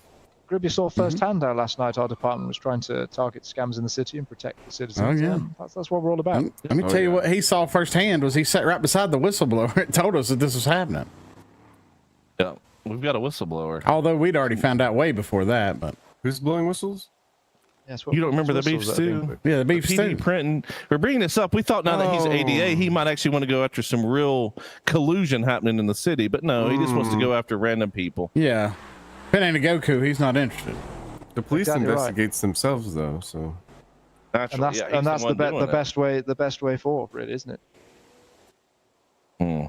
C: Gribby saw firsthand how last night our department was trying to target scams in the city and protect the citizens.
A: Oh, yeah.
C: That's what we're all about.
A: Let me tell you what he saw firsthand was he sat right beside the whistleblower and told us that this was happening.
B: Yeah, we've got a whistleblower.
A: Although we'd already found out way before that, but
D: Who's blowing whistles?
C: Yes,
B: You don't remember the beef stew?
A: yeah, the beef
B: PD
A: stew.
B: printing. We're bringing this up. We thought now that he's ADA, he might actually want to go after some real collusion happening in the city, but no, he just wants to go after random people.
A: Yeah. If it ain't a Goku, he's not interested.
D: The police
C: Exactly
D: investigates themselves though, so
B: Naturally,
C: And
B: yeah,
C: that's
B: he's
C: the,
B: one doing it.
C: the best way forward, really, isn't it?
B: Hmm.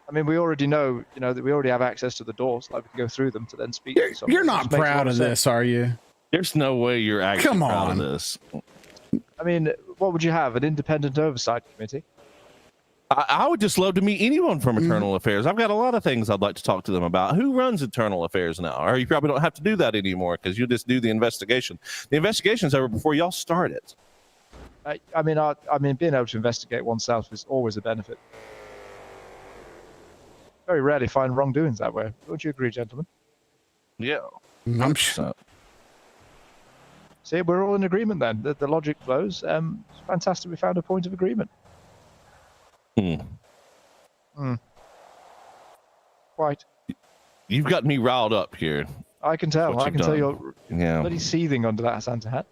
C: I mean, we already know, that we already have access to the doors, like we can go through them to then speak to someone.
A: You're
C: It
A: not
C: just makes a lot
A: proud of
C: sense.
A: this, are you?
B: There's no way you're actually
A: Come
B: proud
A: on.
B: of this.
C: I mean, what would you have? An independent oversight committee?
B: I would just love to meet anyone from Internal Affairs. I've got a lot of things I'd like to talk to them about. Who runs Internal Affairs now? Or you probably don't have to do that anymore because you just do the investigation. The investigation's over before y'all start it.
C: I mean, being able to investigate oneself is always a benefit. Very rarely find wrongdoings that way. Don't you agree, gentlemen?
B: Yeah.
A: I'm sure.
C: See, we're all in agreement then. The logic flows. It's fantastic. We found a point of agreement. Quite.
B: You've got me riled up here.
C: I can tell.
B: What
C: I
B: you've
C: can tell
B: done.
C: you're
B: Yeah.
C: bloody seething under that Santa hat.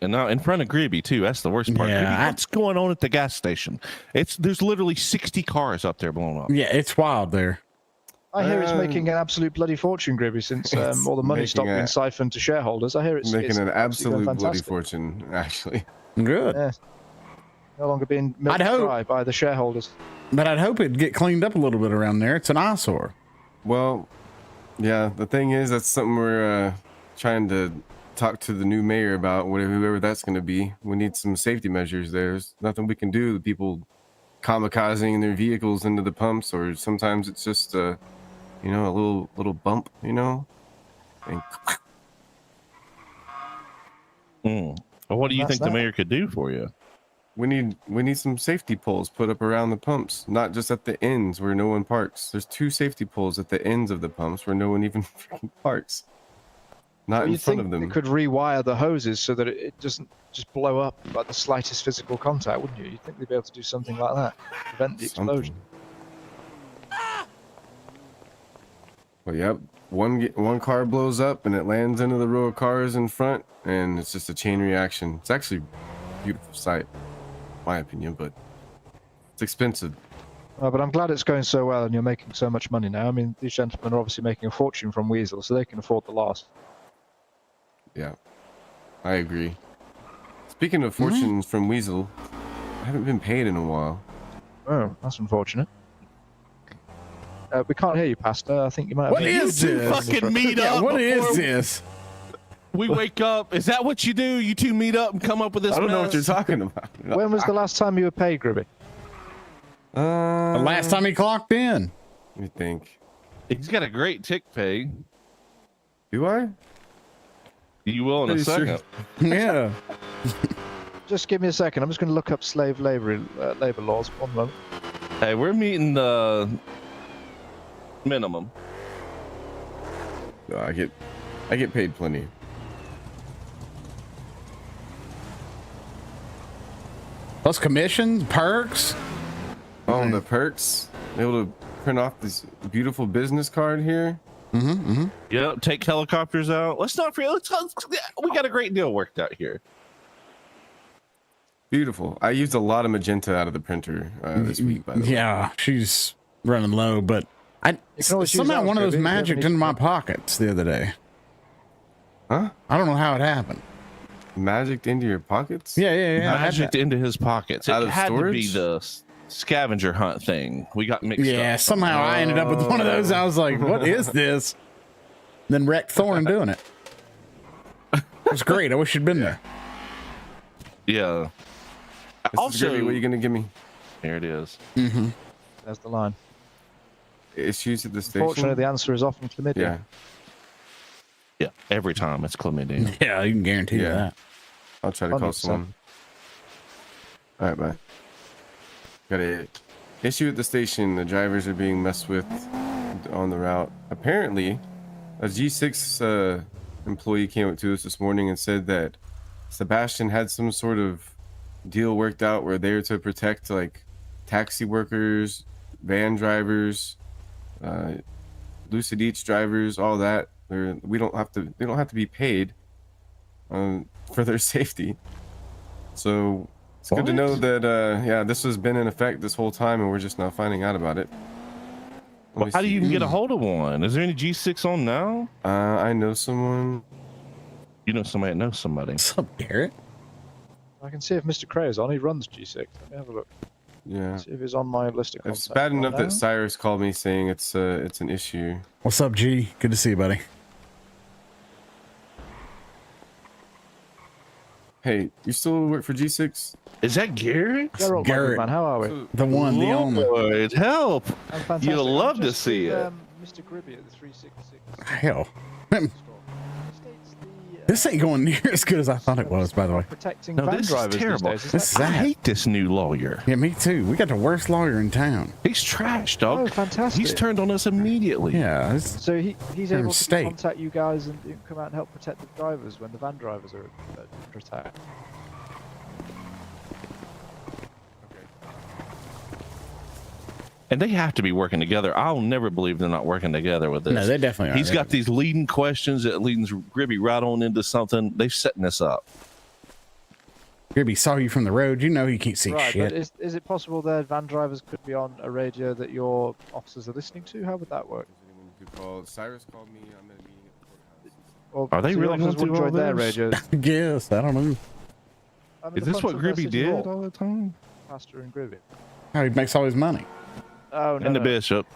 B: And now in front of Gribby too. That's the worst part.
A: Yeah,
B: Gribby, what's going on at the gas station? There's literally 60 cars up there blown up.
A: Yeah, it's wild there.
C: I hear it's making an absolute bloody fortune, Gribby, since all the money stopped being siphoned to shareholders. I hear it's
D: making an absolute bloody
C: fantastic.
D: fortune, actually.
A: Good.
C: Yes. No longer being milked dry by the shareholders.
A: But I'd hope it'd get cleaned up a little bit around there. It's an eyesore.
D: Well, yeah, the thing is, that's something we're trying to talk to the new mayor about, whoever that's going to be. We need some safety measures there. There's nothing we can do. The people kamikazing their vehicles into the pumps, or sometimes it's just a little bump, and
B: Well, what do you
C: That's
B: think the
C: that.
B: mayor could do for you?
D: we need some safety poles put up around the pumps, not just at the ends where no one parks. There's 2 safety poles at the ends of the pumps where no one even freaking parks. Not in
C: You'd
D: front
C: think
D: of them.
C: they could rewire the hoses so that it doesn't just blow up by the slightest physical contact, wouldn't you? You'd think they'd be able to do something like that, prevent the explosion.
D: Well, yep. One car blows up and it lands into the row of cars in front, and it's just a chain reaction. It's actually a beautiful sight, in my opinion, but it's expensive.
C: But I'm glad it's going so well and you're making so much money now. I mean, these gentlemen are obviously making a fortune from Weazel, so they can afford the loss.
D: Yeah, I agree. Speaking of fortunes from Weazel, I haven't been paid in a while.
C: Oh, that's unfortunate. We can't hear you, Pastor. I think you might have...
A: What is this?
B: Fucking meet
A: Yeah,
B: up.
A: what is
B: before
A: this?
B: We wake up. Is that what you do? You two meet up and come up with this?
D: I don't know what you're
B: mess?
D: talking about.
C: When was the last time you were paid, Gribby?
A: The last time he clocked in.
D: Let me think.
B: He's got a great tick pay.
D: Do I?
B: You will in a
D: Pretty sure.
B: second.
A: Yeah.
C: Just give me a second. I'm just going to look up slave labor laws. One moment.
B: Hey, we're meeting the minimum.
D: No, I get paid plenty.
A: Plus commissions, perks.
D: Oh, the perks. Able to print off this beautiful business card here.
B: Yeah, take helicopters out. Let's not forget. We got a great deal worked out here.
D: Beautiful. I used a lot of magenta out of the printer this week, by the way.
A: Yeah, she's running low, but
C: can always use
A: somehow
C: ours,
A: one of those
C: Gribby, if you ever
A: magicked
C: need
A: into my
C: to-
A: pockets the other day.
D: Huh?
A: I don't know how it happened.
D: Magicked into your pockets?
A: Yeah. I had
B: Magicked
A: that.
B: into his pockets. It
D: Out of
B: had to be
D: storage?
B: the scavenger hunt thing. We got mixed
A: Yeah,
B: up.
A: somehow I ended up with one of those. I was like, what is this? Then wrecked Thorne doing it. It was great. I wish you'd been there.
B: Yeah.
D: Mr.
B: Also,
D: Griffey, what are you going to give me?
B: here it is.
C: There's the line.
D: Issues at the station?
C: Fortunately, the answer is often chlamydia.
D: Yeah.
B: Yeah, every time it's chlamydia.
A: Yeah, you can guarantee
D: Yeah.
A: that.
D: I'll try to call
C: 100%.
D: someone. All right, bye. Got a issue at the station. The drivers are being messed with on the route. Apparently, a G6 employee came up to us this morning and said that Sebastian had some sort of deal worked out where they're to protect like taxi workers, van drivers, Lucid Eats drivers, all that. They don't have to be paid for their safety. So it's good to know that yeah, this has been in effect this whole time, and we're just now finding out about it.
B: Well, how do you even get a hold of one? Is there any G6 on now?
D: I know someone.
B: You know somebody that knows somebody.
A: What's up, Garrett?
C: I can see if Mr. Cray is on. He runs G6. Let me have a look.
D: Yeah.
C: See if he's on my list of contacts.
D: It's bad enough
C: now.
D: that Cyrus called me saying it's an issue.
A: What's up, G? Good to see you, buddy.
D: Hey, you still work for G6?
B: Is that Garrett?
C: Garrett, man, how are we?
A: The one, the only.
B: Lord, help!
C: I'm fantastic.
B: You'll love to see it.
C: Mr. Gribby at the 366.
A: Hell.
C: Store.
A: This ain't going near as good as I thought it was, by the way.
C: Protecting
B: No,
C: van
B: this is
C: drivers these
B: terrible.
C: days. Is
A: This
C: that-
A: is
B: I hate this new lawyer.
A: Yeah, me too. We got the worst lawyer in town.
B: He's trash, dog.
C: Oh, fantastic.
B: He's turned on us immediately.
A: Yeah.
C: So he's
A: They're
C: able
A: in
C: to
A: state.
C: contact you guys and come out and help protect the drivers when the van drivers are under attack.
B: And they have to be working together. I'll never believe they're not working together with this.
A: No, they definitely are.
B: He's got these leading questions that leads Gribby right on into something. They're setting this up.
A: Gribby saw you from the road. You know he can't see
C: Right,
A: shit.
C: but is it possible that van drivers could be on a radio that your officers are listening to? How would that work?
D: Cyrus called me. I'm at a meeting at the courthouse.
C: Or
B: Are they
C: so your
B: really
C: officers
B: going to
C: wouldn't
B: do all
C: join their
B: this?
C: radios?
A: I guess. I don't know.
C: I'm in
B: Is
C: the
B: this
C: front
B: what
C: of
B: Gribby
C: City
B: did
C: Hall,
B: all the time?
C: Pastor and Gribby.
A: How he makes all his money.
C: Oh, no.
B: And the
C: no.
B: bishop.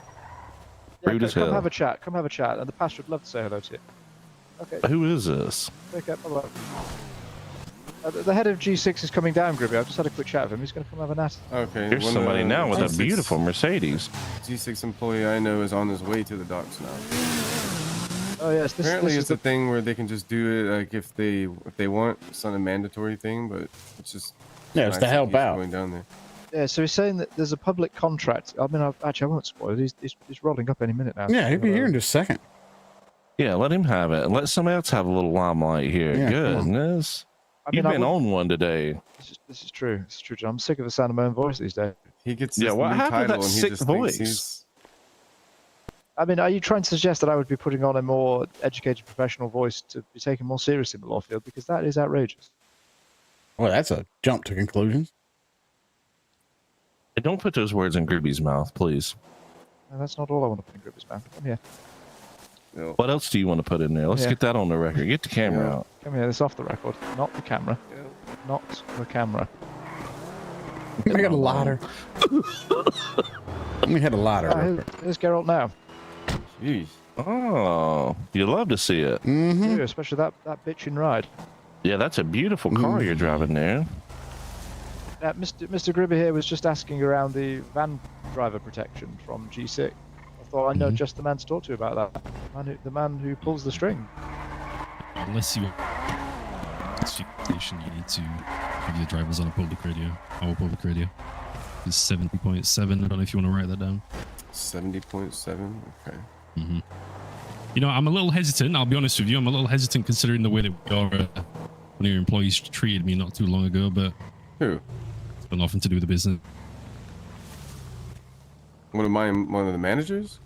C: Yeah,
B: Rude as
C: come
B: hell.
C: have a chat. Come have a chat. And the pastor would love to say hello to you. Okay.
B: Who is this?
C: Take care. Bye-bye. The head of G6 is coming down, Gribby. I've just had a quick chat with him. He's going to come have a nat.
D: Okay.
B: Here's
D: one,
B: somebody now with a
D: G6
B: beautiful Mercedes.
D: G6 employee I know is on his way to the docks now.
C: Oh, yes.
D: Apparently,
C: This
D: it's
C: is
D: a thing where they can just do it like if they want. It's not a mandatory thing, but it's just
A: Yeah, it's to
D: nice that
A: help
D: he's
A: out.
D: Going down there.
C: Yeah, so he's saying that there's a public contract. I mean, I won't spoil it. He's rolling up any minute now.
A: Yeah, he'll be here in just a second.
B: Yeah, let him have it. And let somebody else have a little limelight here.
A: Yeah, come on.
B: Goodness.
C: I mean,
B: You've
C: I
B: been
C: wouldn't-
B: on one today.
C: This is true. It's true, John. I'm sick of the sound of my own voice these days.
D: He gets
B: Yeah,
D: this
B: what
D: new
B: happened to
D: title
B: that
D: and he
B: sick
D: just
B: voice?
D: thinks he's.
C: I mean, are you trying to suggest that I would be putting on a more educated professional voice to be taken more seriously in the law field? Because that is outrageous.
A: Well, that's a jump to conclusions.
B: Hey, don't put those words in Gribby's mouth, please.
C: No, that's not all I want to put in Gribby's mouth. Come here.
D: No.
B: What else do you want to put in there? Let's
C: Yeah.
B: get that on the record. Get the camera
D: Yeah.
B: out.
C: Come here. This off the record. Not the camera. Not the camera.
A: We got a lighter. We had a lighter.
C: Ah, here's Geralt now.
D: Jeez.
B: Oh, you love to see it.
A: Mm-hmm.
C: Yeah, especially that bitchin' ride.
B: Yeah, that's a beautiful car you're driving there.
C: Mr. Gribby here was just asking around the van driver protection from G6. I thought I know just the man to talk to about that. The man who pulls the string.
E: Unless you station, you need to have your drivers on a public radio. Our public radio is 70.7. I don't know if you want to write that down.
D: 70.7. Okay.
E: Mm-hmm. You know, I'm a little hesitant. I'll be honest with you. I'm a little hesitant considering the way that one of your employees treated me not too long ago. But
D: Who?
E: it's got nothing to do with the business.
D: One of the managers?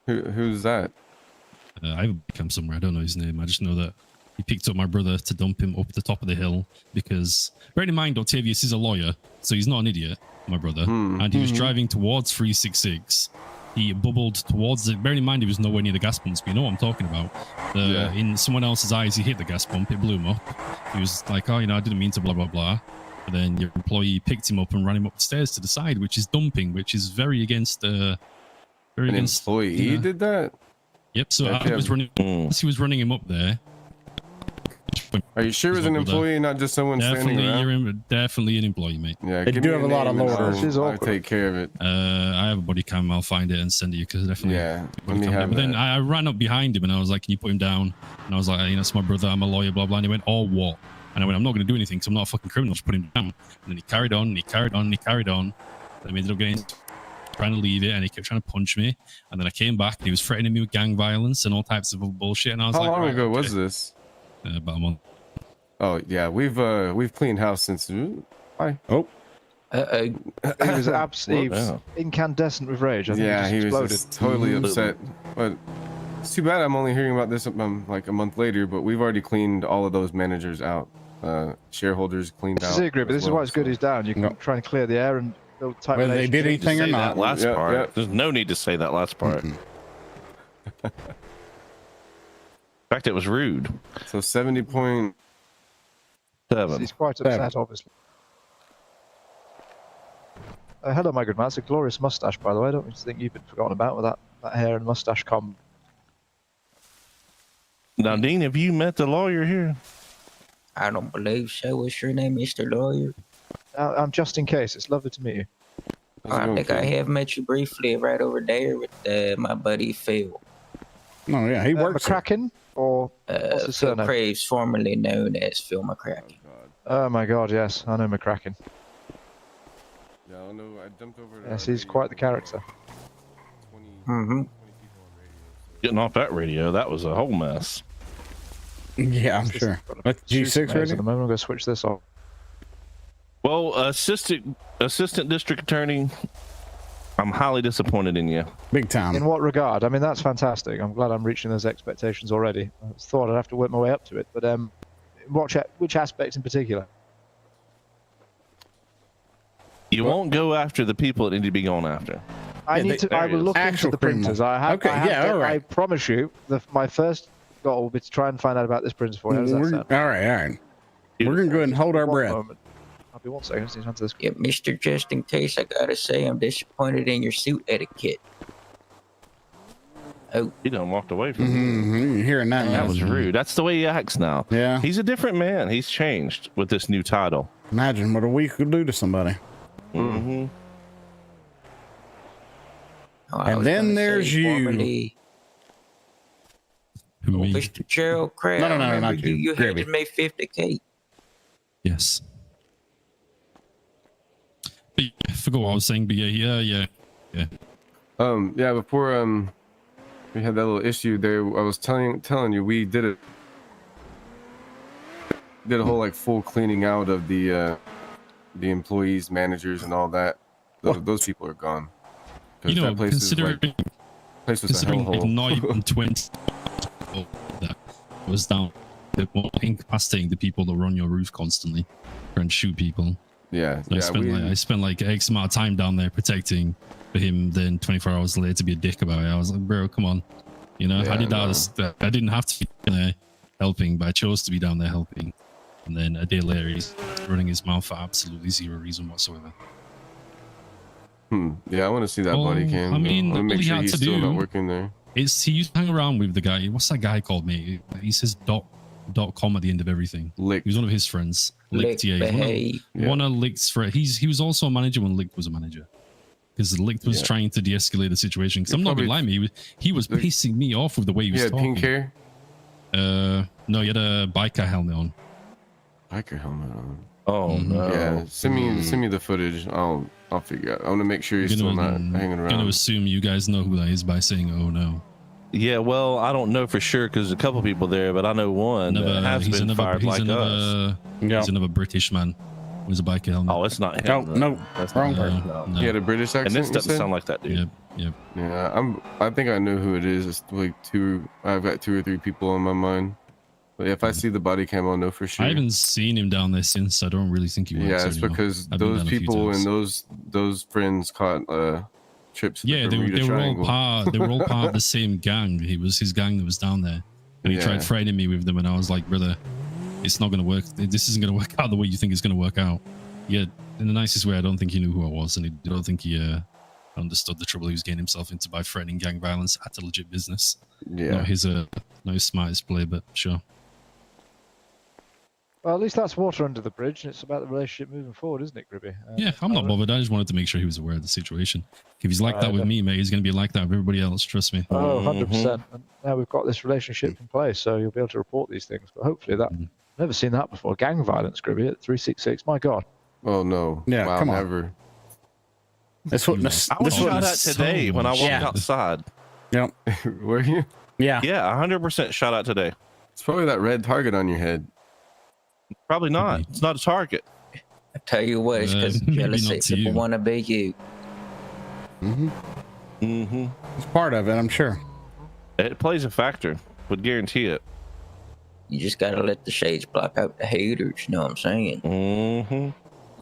D: Who's that?
E: I've become somewhere. I don't know his name. I just know that he picked up my brother to dump him up the top of the hill because, bearing in mind, Octavius is a lawyer, so he's not an idiot, my brother. And he was driving towards 366. He bubbled towards it. Bearing in mind, he was nowhere near the gas pumps, but you know what I'm talking about. In someone else's eyes, he hit the gas pump. It blew him up. He was like, oh, I didn't mean to blah, blah, blah. But then your employee picked him up and ran him up the stairs to the side, which is dumping, which is very against...
D: An employee did that?
E: Yep, so
D: Okay.
E: as he was running him up there...
D: Are you sure it was an employee, not just someone standing around?
E: Definitely an employee, mate.
D: Yeah,
A: They
D: give
A: do
D: me
A: have a lot of
D: name and
A: lawyers.
D: I'll take care of it.
E: I have a body cam. I'll find it and send it you because definitely.
D: Yeah, let
E: body
D: me
E: cam
D: have
E: But then
D: that.
E: I ran up behind him and I was like, "Can you put him down?" And I was like, "It's my brother. I'm a lawyer." Blah blah. And he went, "Oh, what?" And I went, "I'm not going to do anything because I'm not a fucking criminal. Just put him down." And then he carried on. And he carried on. And he carried on. And we ended up trying to leave it, and he kept trying to punch me. And then I came back, and he was threatening me with gang violence and all types of bullshit. And I was
D: How
E: like,
D: long
E: right,
D: ago
E: okay.
D: was this?
E: About a month.
D: Oh yeah, we've cleaned house since. Hi.
A: Oh,
C: He was absolutely incandescent with rage. I think
D: Yeah,
C: he
D: he
C: just
D: was
C: exploded.
D: just totally upset. But it's too bad I'm only hearing about this like a month later. But we've already cleaned all of those managers out. Shareholders cleaned out.
C: This is it, Gribby. This is why it's good he's down. You can try and clear the air and build tight
A: whether they did anything or not.
B: That last part. There's no need to say that last part. In fact, it was rude.
D: So 70.7.
C: He's quite upset, obviously. Hello, my good man. It's a glorious mustache, by the way. I don't think you've been forgotten about with that hair and mustache comb.
B: Now, Dean, have you met the lawyer here?
F: I don't believe so. What's your name, Mr. Lawyer?
C: I'm just in case. It's lovely to meet you.
F: I think I have met you briefly right over there with my buddy Phil.
A: Oh, yeah, he works.
C: McCracken? Or what's his
F: Phil
C: surname?
F: Craves, formerly known as Phil McCracken.
C: Oh my god, yes. I know McCracken.
D: Yeah, I know. I jumped over.
C: Yes, he's quite the character.
D: 20
B: Getting off that radio, that was a whole mess.
A: Yeah, I'm sure. That's G6
C: At
A: radio?
C: the moment, I'm going to switch this off.
B: Well, assistant district attorney, I'm highly disappointed in you.
A: Big time.
C: In what regard? I mean, that's fantastic. I'm glad I'm reaching those expectations already. I thought I'd have to work my way up to it, but which aspect in particular?
B: You won't go after the people that need to be going after.
C: I will look into the printers. All right. I promise you, my first goal will be to try and find out about this printer for you. How does that sound?
A: All right. We're going to go ahead and hold our breath.
C: Moment. I'll be 1 second. I just need to answer this.
F: Yeah, Mr. Just in case, I gotta say I'm disappointed in your suit etiquette. Oh,
B: He done walked away from
A: You're hearing that?
B: That was rude. That's the way he acts now.
A: Yeah.
B: He's a different man. He's changed with this new title.
A: Imagine what a week could do to somebody.
B: Mm-hmm.
A: And then there's you.
F: Formerly,
E: Who me?
F: Mr. Gerald Crab.
A: No,
F: remember
A: not you.
F: You had
A: Gravy.
F: to make 50K.
E: Yes. But yeah, I forgot what I was saying, but yeah.
D: Yeah, before we had that little issue there, I was telling you we did a whole like full cleaning out of the employees, managers, and all that. Those people are gone.
E: You know,
D: that place
E: considering
D: was a
E: like
D: hellhole.
E: not even 20 people that was down, they're incapacitating the people that were on your roof constantly, trying to shoot people.
D: Yeah,
E: So I spent like X amount of time down there protecting for him. Then 24 hours later to be a dick about it, I was like, bro, come on. You know, I didn't have to be there helping, but I chose to be down there helping. And then a day later, he's running his mouth for absolutely zero reason whatsoever.
D: Yeah, I want to see that body cam.
E: I mean,
D: I want to make
E: all he
D: sure
E: had
D: he's
E: to
D: still
E: do
D: not working there.
E: He used to hang around with the guy. What's that guy called, mate? He says .com at the end of everything.
D: Lick.
E: He was one of his friends. Licked, yeah. One of Licked's friends. He was also a manager when Licked was a manager. Because Licked was trying to de-escalate the situation. Because I'm not gonna lie to me, he was pissing me off with the way he was talking.
D: He had pink hair?
E: No, he had a biker helmet on.
D: Biker helmet on.
B: Oh no!
D: Yeah, send me the footage. I'll figure out. I want to make sure he's still not hanging around.
E: I'm gonna assume you guys know who that is by saying, "Oh no."
B: Yeah, well, I don't know for sure because a couple people there, but I know one that has been fired like us.
E: He's another British man with a biker helmet.
B: Oh, it's not him.
A: No,
B: That's
A: wrong
B: not him,
A: person.
B: no.
D: He had a British accent.
B: And this doesn't sound like that dude.
E: Yep.
D: Yeah, I think I know who it is. It's like I've got 2 or 3 people on my mind. But if I see the body cam, I'll know for sure.
E: I haven't seen him down there since. I don't really think he works.
D: Yeah, it's
E: anymore.
D: because
E: I've been
D: those
E: down a few
D: people
E: times.
D: and those friends caught trips. To
E: Yeah,
D: the Bermuda
E: they were all
D: Triangle.
E: they were all part of the same gang. It was his gang that was down there, and he tried threatening me with them, and I was like, brother, it's not going to work. This isn't going to work out the way you think it's going to work out. Yeah, in the nicest way, I don't think he knew who I was, and I don't think he understood the trouble he was getting himself into by threatening gang violence at a legit business.
D: Yeah,
E: not his smartest play, but sure.
C: Well, at least that's water under the bridge, and it's about the relationship moving forward, isn't it, Gribby?
E: Yeah, I'm not bothered. I just wanted to make sure he was aware of the situation. If he's like that with me, mate, he's going to be like that with everybody else. Trust me.
C: Oh, 100%. And now we've got this relationship in place, so you'll be able to report these things. But hopefully that... Never seen that before. Gang violence, Gribby, at 366. My God.
D: Oh, no.
A: Yeah,
D: wow,
A: come on.
D: never.
A: That's what...
B: I was shot at today when I walked outside.
A: Yep.
D: Were you?
A: Yeah.
B: Yeah, 100% shot at today.
D: It's probably that red target on your head.
B: Probably not. It's not a target.
F: I tell you what, it's because
E: maybe
F: jealousy
E: not to
F: people
E: you.
F: want to be you.
A: It's part of it, I'm sure.
B: It plays a factor. Would guarantee it.
F: You just gotta let the shades block out the haters. You know what I'm saying?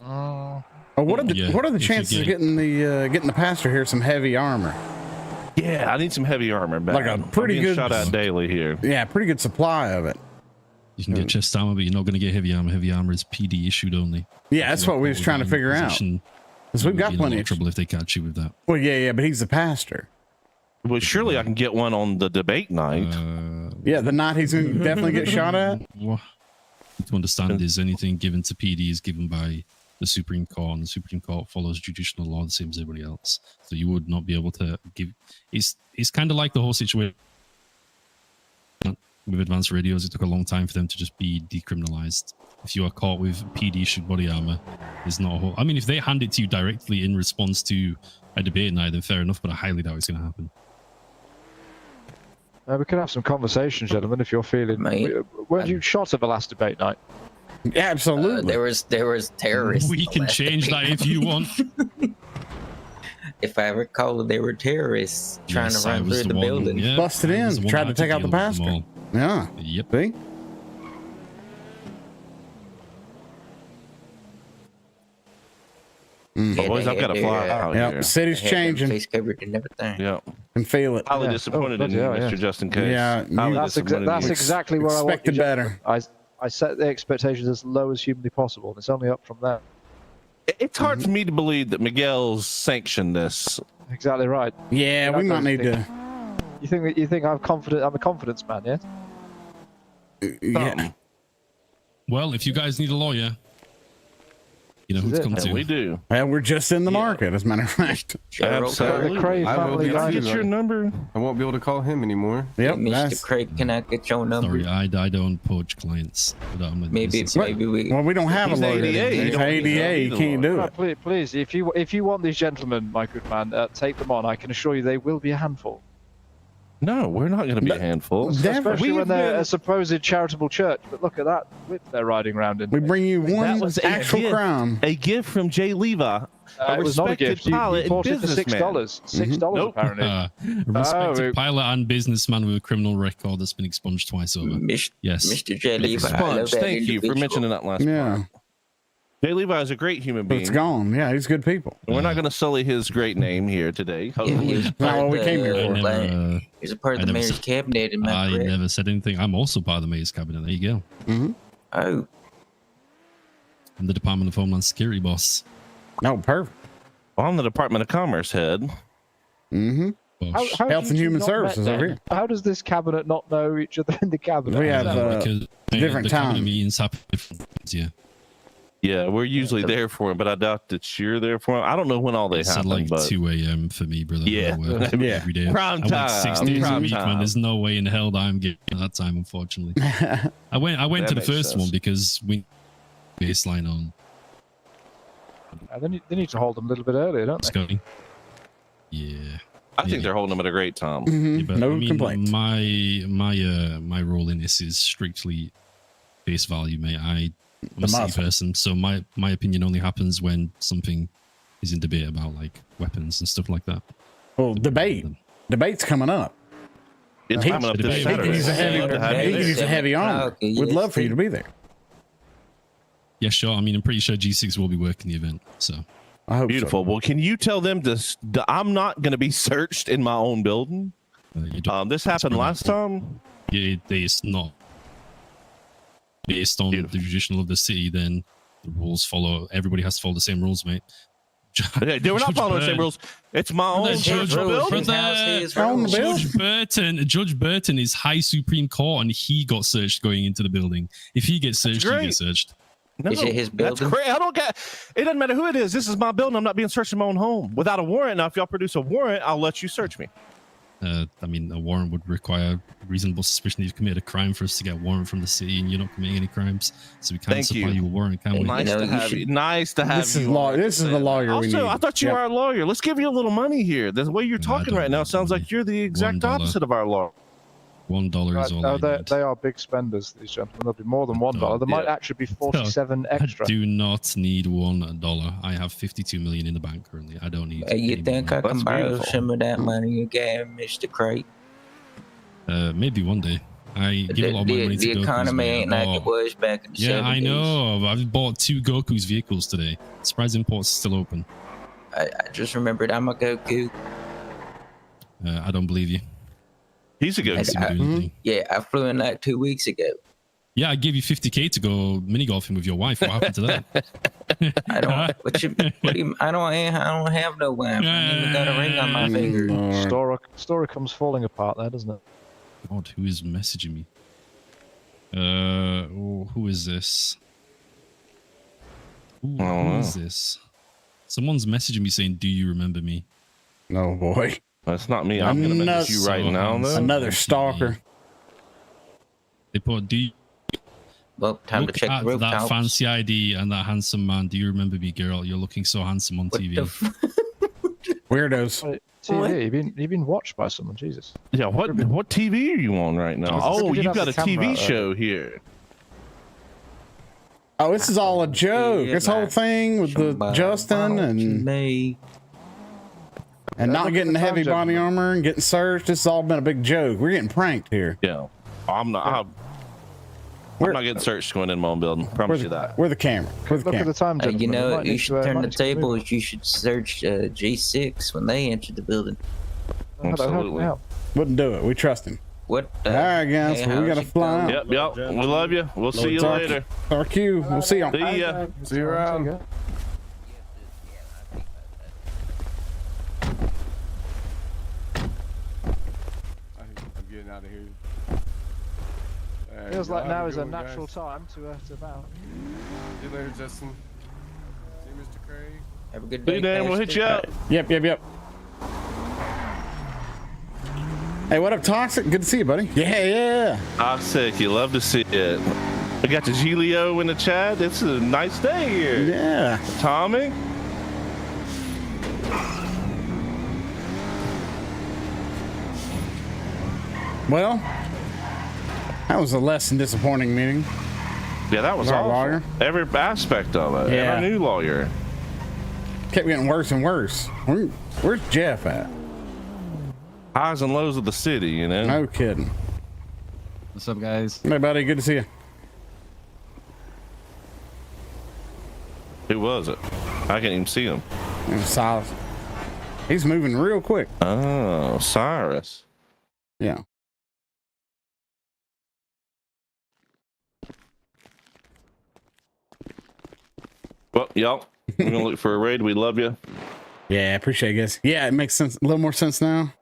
A: Oh, what are the chances of getting the pastor here some heavy armor?
B: Yeah, I need some heavy armor back.
A: Like a pretty good
B: shot at daily here.
A: Yeah, pretty good supply of it.
E: You can get chest armor, but you're not going to get heavy armor. Heavy armor is PD issued only.
A: Yeah, that's what we was trying to figure out. Because we've got plenty of
E: trouble if they catch you with that.
A: Well, yeah, but he's the pastor.
B: Well, surely I can get one on the debate night.
A: Yeah, the night he's going to definitely get shot at.
E: Well, to understand is anything given to PD is given by the Supreme Court, and the Supreme Court follows judicial law the same as everybody else. So you would not be able to give. It's kind of like the whole situation with advanced radios. It took a long time for them to just be decriminalized. If you are caught with PD issued body armor, there's not a whole. I mean, if they hand it to you directly in response to a debate night, then fair enough. But I highly doubt it's going to happen.
C: We can have some conversations, gentlemen, if you're feeling. Weren't you shot at the last debate night?
A: Yeah, absolutely.
F: There was terrorists.
E: We can change that if you want.
F: If I recall, there were terrorists trying to run through the building.
E: Yeah,
A: busted in, tried to take out the pastor. Yeah.
E: Yep.
A: See?
B: Boys, I've got to fly out
A: Yeah,
B: here.
A: city's changing.
F: Face covered and everything.
B: Yeah.
A: Can feel it.
B: Highly disappointed in you, Mr. Justin Case.
A: Yeah,
C: That's exactly where I want
A: expected
C: you.
A: better.
C: I set the expectations as low as humanly possible, and it's only up from there.
B: It's hard for me to believe that Miguel's sanctioned this.
C: Exactly right.
A: Yeah, we might need to.
C: You think I'm confident? I'm a confidence man, yeah?
A: Yeah.
E: Well, if you guys need a lawyer, you know who to come to.
B: We do.
A: Well, we're just in the market, as a matter of fact.
B: Absolutely.
C: The Craig
D: I will
C: family
D: get
C: line.
B: Get your number.
D: I won't be able to call him anymore.
A: Yep.
F: Mr. Craig, can I get your number?
E: Sorry, I don't poach clients.
F: Maybe we.
A: Well, we don't have
B: He's
A: a lawyer.
B: ADA.
A: He's
B: You don't need
A: ADA. You
B: a
A: can't do it.
C: Please, if you want these gentlemen, my good man, take them on. I can assure you they will be a handful.
B: No, we're not going to be a handful.
C: Especially when they're
B: been-
C: a supposed charitable church. But look at that whip they're riding around in.
A: We bring you one
B: was a
A: actual
B: gift.
A: crime.
B: A gift from Jay Levi,
C: it was not a gift. You
B: pilot
C: bought
B: and
C: it for $6. $6
B: Nope.
C: apparently.
E: A respected pilot and businessman with a criminal record that's been expunged twice over. Yes.
F: Mr. J. Levi.
B: Sponge. Thank you for mentioning that last
A: Yeah.
B: part. Jay Levi is a great human
A: But
B: being.
A: it's gone. Yeah, he's good people.
B: And we're not going to sully his great name here today.
F: He's
A: Not what we came here for.
F: He's a part of the mayor's cabinet. In my
E: I never said anything. I'm also part of the mayor's cabinet. There you go.
F: Oh.
E: I'm the Department of Homeland Security boss.
A: No, perfect.
B: Well, I'm the Department of Commerce head.
A: Mm-hmm.
E: Bosh.
C: How
A: Health
C: do
A: and
C: you
A: Human
C: not
A: Services
C: met
A: over
C: them?
A: here.
C: How does this cabinet not know each other in the cabinet?
A: We have
E: Because
A: different
E: the cabinet
A: times.
E: meetings happen different times, yeah.
B: Yeah, we're usually there for him, but I doubt that you're there for him. I don't know when all they
E: It's at
B: happen,
E: like
B: but
E: 2 a.m. for me, brother.
B: Yeah.
E: I work
A: Yeah.
E: every day.
B: Prime
E: I work 6
B: time.
E: days a
B: Prime
E: week, man.
B: time.
E: There's no way in hell that I'm getting at that time, unfortunately. I went
B: That
E: to the
B: makes
E: first
B: sense.
E: one because we baseline on
C: They need to hold them a little bit earlier, don't they?
E: Scotty. Yeah.
B: I think they're holding them at a great time.
A: Mhm.
E: Yeah, but
A: No
E: I mean,
A: complaints.
E: My role in this is strictly face value, mate. I'm a city
A: muscle.
E: person, so my opinion only happens when something is in debate about like weapons and stuff like that.
A: Well, debate's coming up.
B: It's
A: He-
B: coming up this
E: he
A: He can use a
B: Saturday.
A: heavy,
B: Love to have
A: he
B: you
A: can
B: there.
A: use a heavy armor.
F: Okay,
A: We'd
F: yes,
A: love for you to be there.
E: Yeah, sure. I mean, I'm pretty sure G6 will be working the event, so
A: I hope
B: Beautiful. Well, can you tell them I'm not going to be searched in my own building?
E: you don't,
B: This happened last time.
E: it's not based on
B: Beautiful.
E: the tradition of the city. Then the rules follow. Everybody has to follow the same rules, mate.
B: We're not
E: Judge
B: following the same
E: Byrne-
B: rules. It's my own
E: Judge
B: personal
F: rules.
B: building.
F: His house, his
A: Own
F: rules.
A: the building.
E: Judge Burton is High Supreme Court, and he got searched going into the building. If he gets searched, he
B: great.
E: gets searched.
B: No,
F: Is it his
B: that's
F: building?
B: great. I don't get. It doesn't matter who it is. This is my building. I'm not being searched in my own home without a warrant. Now, if y'all produce a warrant, I'll let you search me.
E: I mean, a warrant would require reasonable suspicion that you've committed a crime for us to get a warrant from the city, and you're not committing any crimes, so we can't
B: Thank
E: supply
B: you.
E: you a warrant, can we?
B: Nice
F: know,
B: to
F: you
B: have
F: should-
B: you. Nice to have
A: This is
B: you.
A: law. This is the lawyer we need.
B: Also, I thought you
A: Yep.
B: were our lawyer. Let's give you a little money here. The way you're
E: No, I
B: talking
E: don't
B: right now
E: need
B: sounds
E: money.
B: like you're the exact
E: $1.
B: opposite of our law.
E: $1 is all I need.
C: They are big spenders, these gentlemen. There'll be more than $1. There might actually be 47 extra.
E: I do not need $1. I have 52 million in the bank currently. I don't need.
F: You think I can borrow
B: beautiful.
F: some of that money again, Mr. Crate?
E: Maybe one day. I give a lot of my money to
F: the economy ain't like it was back in the 70s.
E: I know. I've bought 2 Goku's vehicles today. Surprise imports still open.
F: I just remembered I'm a Goku.
E: I don't believe you.
B: He's a Goku.
F: Yeah, I flew in like 2 weeks ago.
E: Yeah, I gave you 50K to go mini golfing with your wife. What happened to that?
F: I don't. I don't have no wife. I ain't even got a ring on my finger.
C: Story comes falling apart there, doesn't it?
E: God, who is messaging me? Who is this? Who is this? Someone's messaging me saying, "Do you remember me?"
A: No, boy.
B: That's not me. I'm gonna message you right now. Though.
A: Another stalker.
E: They put, "Do you
F: Well, time
E: look
F: to check
E: at
F: the rooftops.
E: that fancy ID and that handsome man? Do you remember me, girl? You're looking so handsome on TV."
A: Weirdos.
C: Wait, TV, you've been watched by someone, Jesus.
B: Yeah, what TV are you on right now? Oh, you've got a TV show here.
A: Oh, this is all a joke. This whole thing with the Justin and not getting the heavy body armor and getting searched. This has all been a big joke. We're getting pranked here.
B: Yeah, I'm not getting searched going in my own building. Promise you that.
A: We're the camera.
C: Look at the time, gentlemen.
F: You know, you should turn the
C: tables.
F: tables. You should search G6 when they enter the building.
B: Absolutely.
A: Wouldn't do it. We trust him.
F: What?
A: All right, guys.
F: Hey,
A: well, we gotta fly.
B: Yep. We love you. We'll see you later.
A: RQ. We'll see you.
B: See ya.
D: See you around. I'm getting out of here.
C: Feels like now is a natural time to bow.
D: See you later, Justin. See you, Mr. Craig.
F: Have a good
B: See
F: day.
B: you, Dan. We'll hit you up.
A: Yep. Hey, what up, Toxic? Good to see you, buddy. Yeah.
B: Toxic, you love to see it. We got the Gilio in the chat. It's a nice day here.
A: Yeah.
B: Tommy.
A: Well, that was a less than disappointing meeting.
B: Yeah, that was
A: Our
B: awful.
A: lawyer.
B: Every aspect of it.
A: Yeah.
B: Our new lawyer.
A: Kept getting worse and worse. Where's Jeff at?
B: Highs and lows of the city, you know?
A: No kidding.
G: What's up, guys?
A: Hey, buddy. Good to see you.
B: Who was it? I can't even see him.
A: It was Silas. He's moving real quick.
B: Oh, Cyrus.
A: Yeah.
B: Well, y'all, we're going to look for a raid. We love you.
A: Yeah, I appreciate it, guys. Yeah, it makes sense. A little more sense now.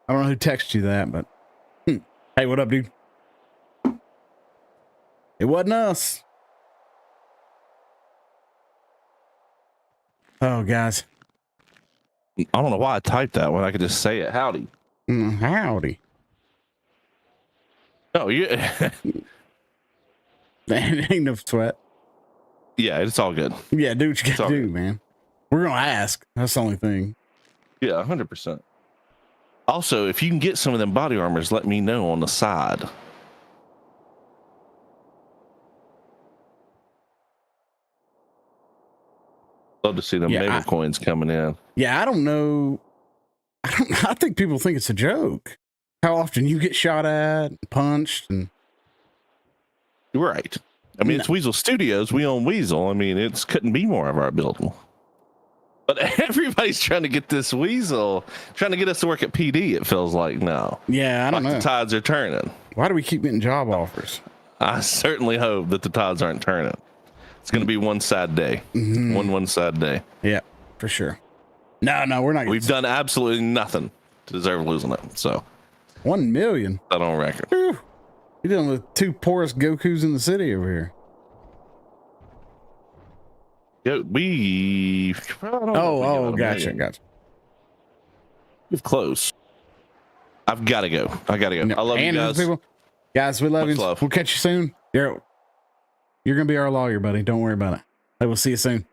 A: I don't know who texted you that, but hey, what up, dude? It wasn't us. Oh, guys.
B: I don't know why I typed that when I could just say it. Howdy.
A: Howdy.
B: Oh, yeah.
A: Ain't no sweat.
B: Yeah, it's all good.
A: Yeah, do what you
B: It's
A: gotta
B: all
A: do,
B: good.
A: man. We're gonna ask. That's the only thing.
B: Yeah, 100%. Also, if you can get some of them body armors, let me know on the side. Love to see them
A: Yeah,
B: Mabel coins coming in.
A: Yeah, I don't know. I think people think it's a joke. How often you get shot at, and punched, and
B: Right. I mean, it's Weazel Studios. We own Weazel. I mean, it couldn't be more of our building. But everybody's trying to get this Weazel, trying to get us to work at PD, it feels like now.
A: yeah, I don't
B: Like
A: know.
B: the tides are turning.
A: Why do we keep getting job offers?
B: I certainly hope that the tides aren't turning. It's going to be one sad day. One sad day.
A: Yeah, for sure. No, we're not.
B: We've done absolutely nothing to deserve losing it. So
A: 1 million.
B: that on record.
A: Whew. You're dealing with 2 poorest Gokus in the city over here.
B: Yeah, we.
A: Gotcha.
B: We've close. I've got to go. I love you
A: And
B: guys.
A: people, we love
B: Much
A: you.
B: love.
A: We'll catch you soon. You're gonna be our lawyer, buddy. Don't worry about it. I will see you soon.